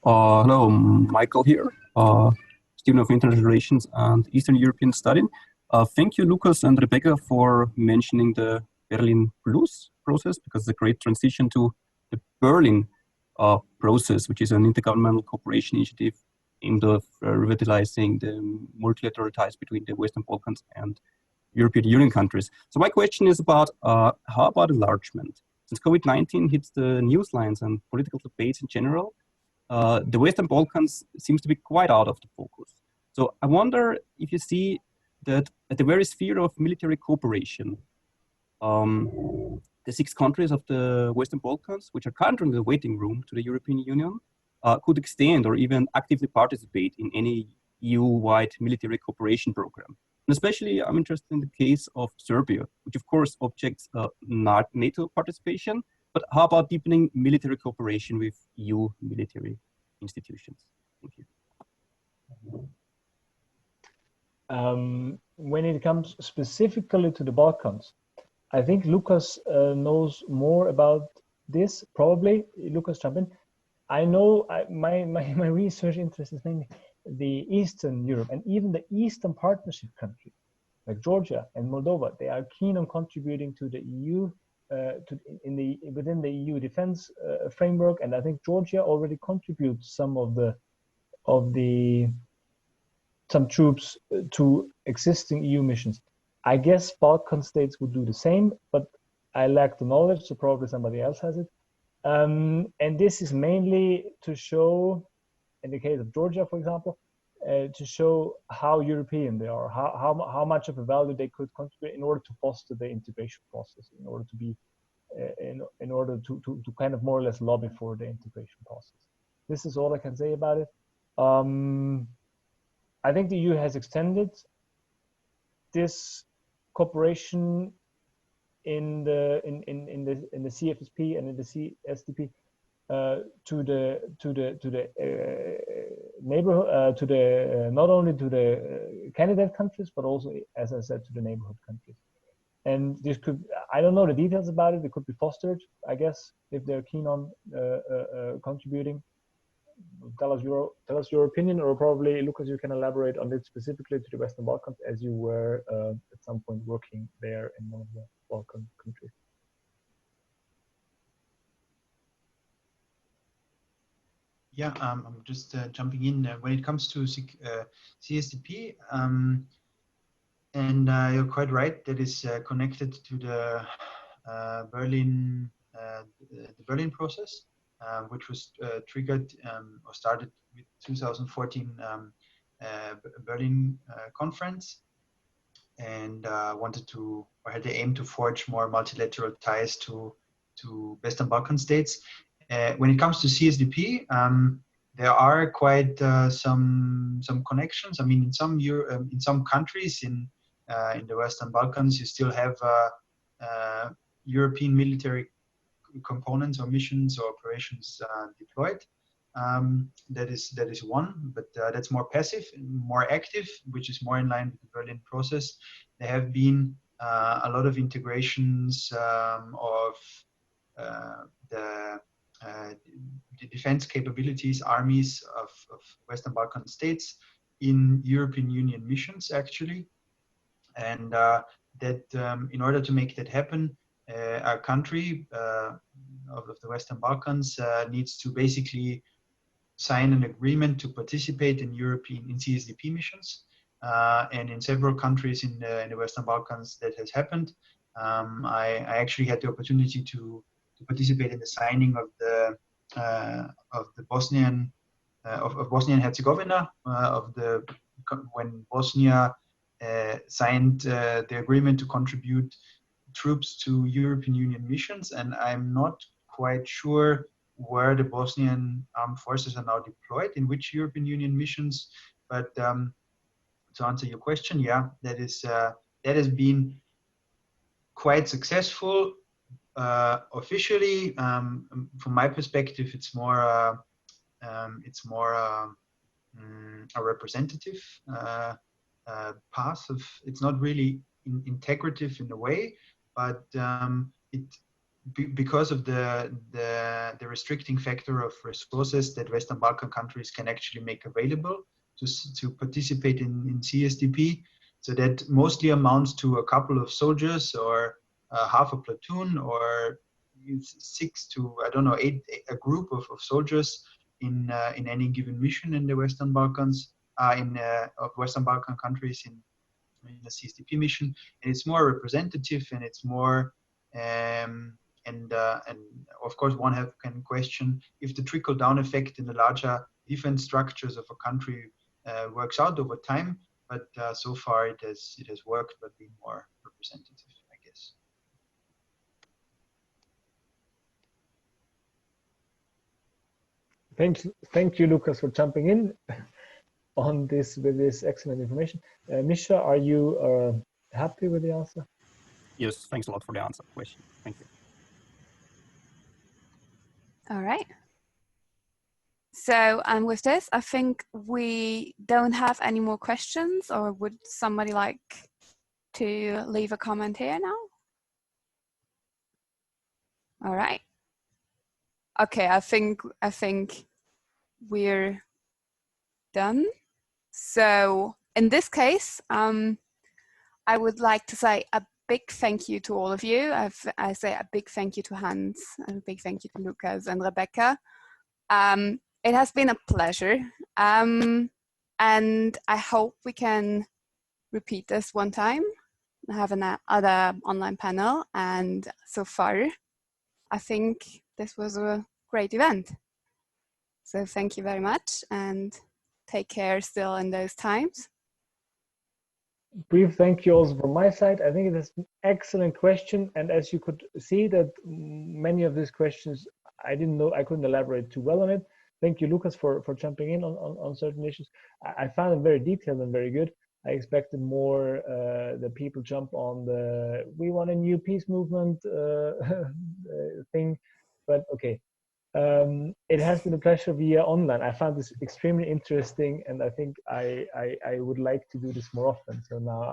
Hello, Michael here, student of International Relations and Eastern European Study. Thank you, Lucas and Rebecca, for mentioning the Berlin Plus process, because it's a great transition to the Berlin process, which is an intergovernmental cooperation initiative aimed at revitalizing the multilateral ties between the Western Balkans and European Union countries. So my question is about how about enlargement? Since COVID-19 hits the news lines and political debates in general, the Western Balkans seems to be quite out of the focus. So I wonder if you see that at the very sphere of military cooperation, the 6 countries of the Western Balkans, which are currently in the waiting room to the European Union, could extend or even actively participate in any EU-wide military cooperation program. And especially I'm interested in the case of Serbia, which of course objects NATO participation. But how about deepening military cooperation with EU military institutions? Thank you. When it comes specifically to the Balkans, I think Lucas knows more about this. Probably, Lucas, jump in. I know my research interest is mainly the Eastern Europe and even the Eastern Partnership countries, like Georgia and Moldova. They are keen on contributing to the EU. Within the EU defense framework, and I think Georgia already contributes some troops to existing EU missions. I guess Balkan states would do the same, but I lack the knowledge, so probably somebody else has it. And this is mainly to show, in the case of Georgia, for example, to show how European they are, how much of a value they could contribute in order to foster the integration process, in order to be, in order to kind of more or less lobby for the integration process. This is all I can say about it. I think the EU has extended this cooperation in the CFSP and in the CSDP to the neighborhood, to the not only to the candidate countries, but also, as I said, to the neighborhood countries. And this could, I don't know the details about it. It could be fostered, I guess, if they're keen on contributing. Tell us your opinion, or probably Lucas, you can elaborate on it specifically to the Western Balkans, as you were at some point working there in one of the Balkan countries. Yeah, I'm just jumping in. When it comes to CSDP, and you're quite right, that is connected to the Berlin process, which was triggered or started with 2014 Berlin conference, and wanted to, or had the aim to forge more multilateral ties to Western Balkan states. When it comes to CSDP, there are quite some connections. I mean, in some countries in the Western Balkans, you still have European military components or missions or operations deployed. That is one, but that's more passive, more active, which is more in line with the Berlin process. There have been a lot of integrations of the defense capabilities, armies of Western Balkan states in European Union missions, actually. And that in order to make that happen, a country of the Western Balkans needs to basically sign an agreement to participate in CSDP missions. And in several countries in the Western Balkans that has happened. I actually had the opportunity to participate in the signing of the Bosnian of Bosnia and Herzegovina when Bosnia signed the agreement to contribute troops to European Union missions, and I'm not quite sure where the Bosnian armed forces are now deployed, in which European Union missions. But to answer your question, yeah, that has been quite successful. Officially, from my perspective, it's more a representative path of. It's not really integrative in a way, but because of the restricting factor of resources that Western Balkan countries can actually make available to participate in CSDP, so that mostly amounts to a couple of soldiers or half a platoon or 6 to, I don't know, 8, a group of soldiers in any given mission in the Western Balkans, of Western Balkan countries in the CSDP mission, and it's more representative and it's more and of course one can question if the trickle-down effect in the larger defense structures of a country works out over time, but so far it has worked, but being more representative, I guess. Thank you, Lucas, for jumping in on this with this excellent information. Misha, are you happy with the answer? Yes, thanks a lot for the answer question. Thank you. All right. So, and with this, I think we don't have any more questions, or would somebody like to leave a comment here now? All right. Okay, I think we're done. So in this case, I would like to say a big thank you to all of you. I say a big thank you to Hans, and a big thank you to Lucas and Rebecca. It has been a pleasure, and I hope we can repeat this one time, have another online panel, and so far, I think this was a great event. So thank you very much, and take care still in those times. Brief thank you also from my side. I think it is an excellent question, and as you could see that many of these questions I didn't know, I couldn't elaborate too well on it. Thank you, Lucas, for jumping in on certain issues. I found them very detailed and very good. I expected more that people jump on the "we want a new peace movement" thing, but okay. It has been a pleasure via online. I found this extremely interesting, and I think I would like to do this more often. So now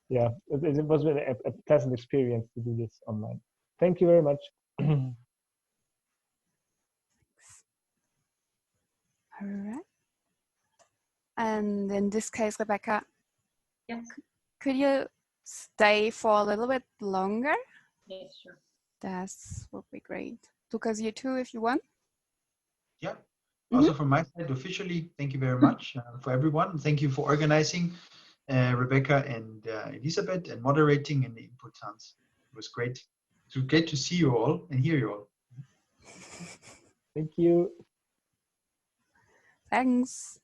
it was a pleasant experience to do this online. Thank you very much. All right. And in this case, Rebecca, Yes. Could you stay for a little bit longer? Yes, sure. That would be great. Lucas, you too, if you want. Yeah. Also from my side, officially, thank you very much for everyone. Thank you for organizing, Rebecca and Elisabeth, and moderating and the input, Hans. It was great. It was great to see you all and hear you all. Thank you. Thanks.